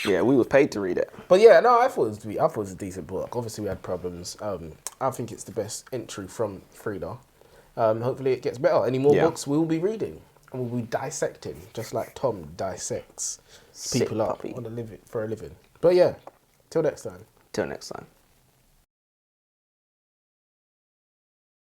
Speaker 2: Yeah, we was paid to read it.
Speaker 1: But yeah, no, I thought it was a decent book. Obviously, we had problems. I think it's the best entry from Freida. Hopefully, it gets better. Any more books we'll be reading and we'll be dissecting, just like Tom dissects people up for a living. But yeah, till next time.
Speaker 2: Till next time.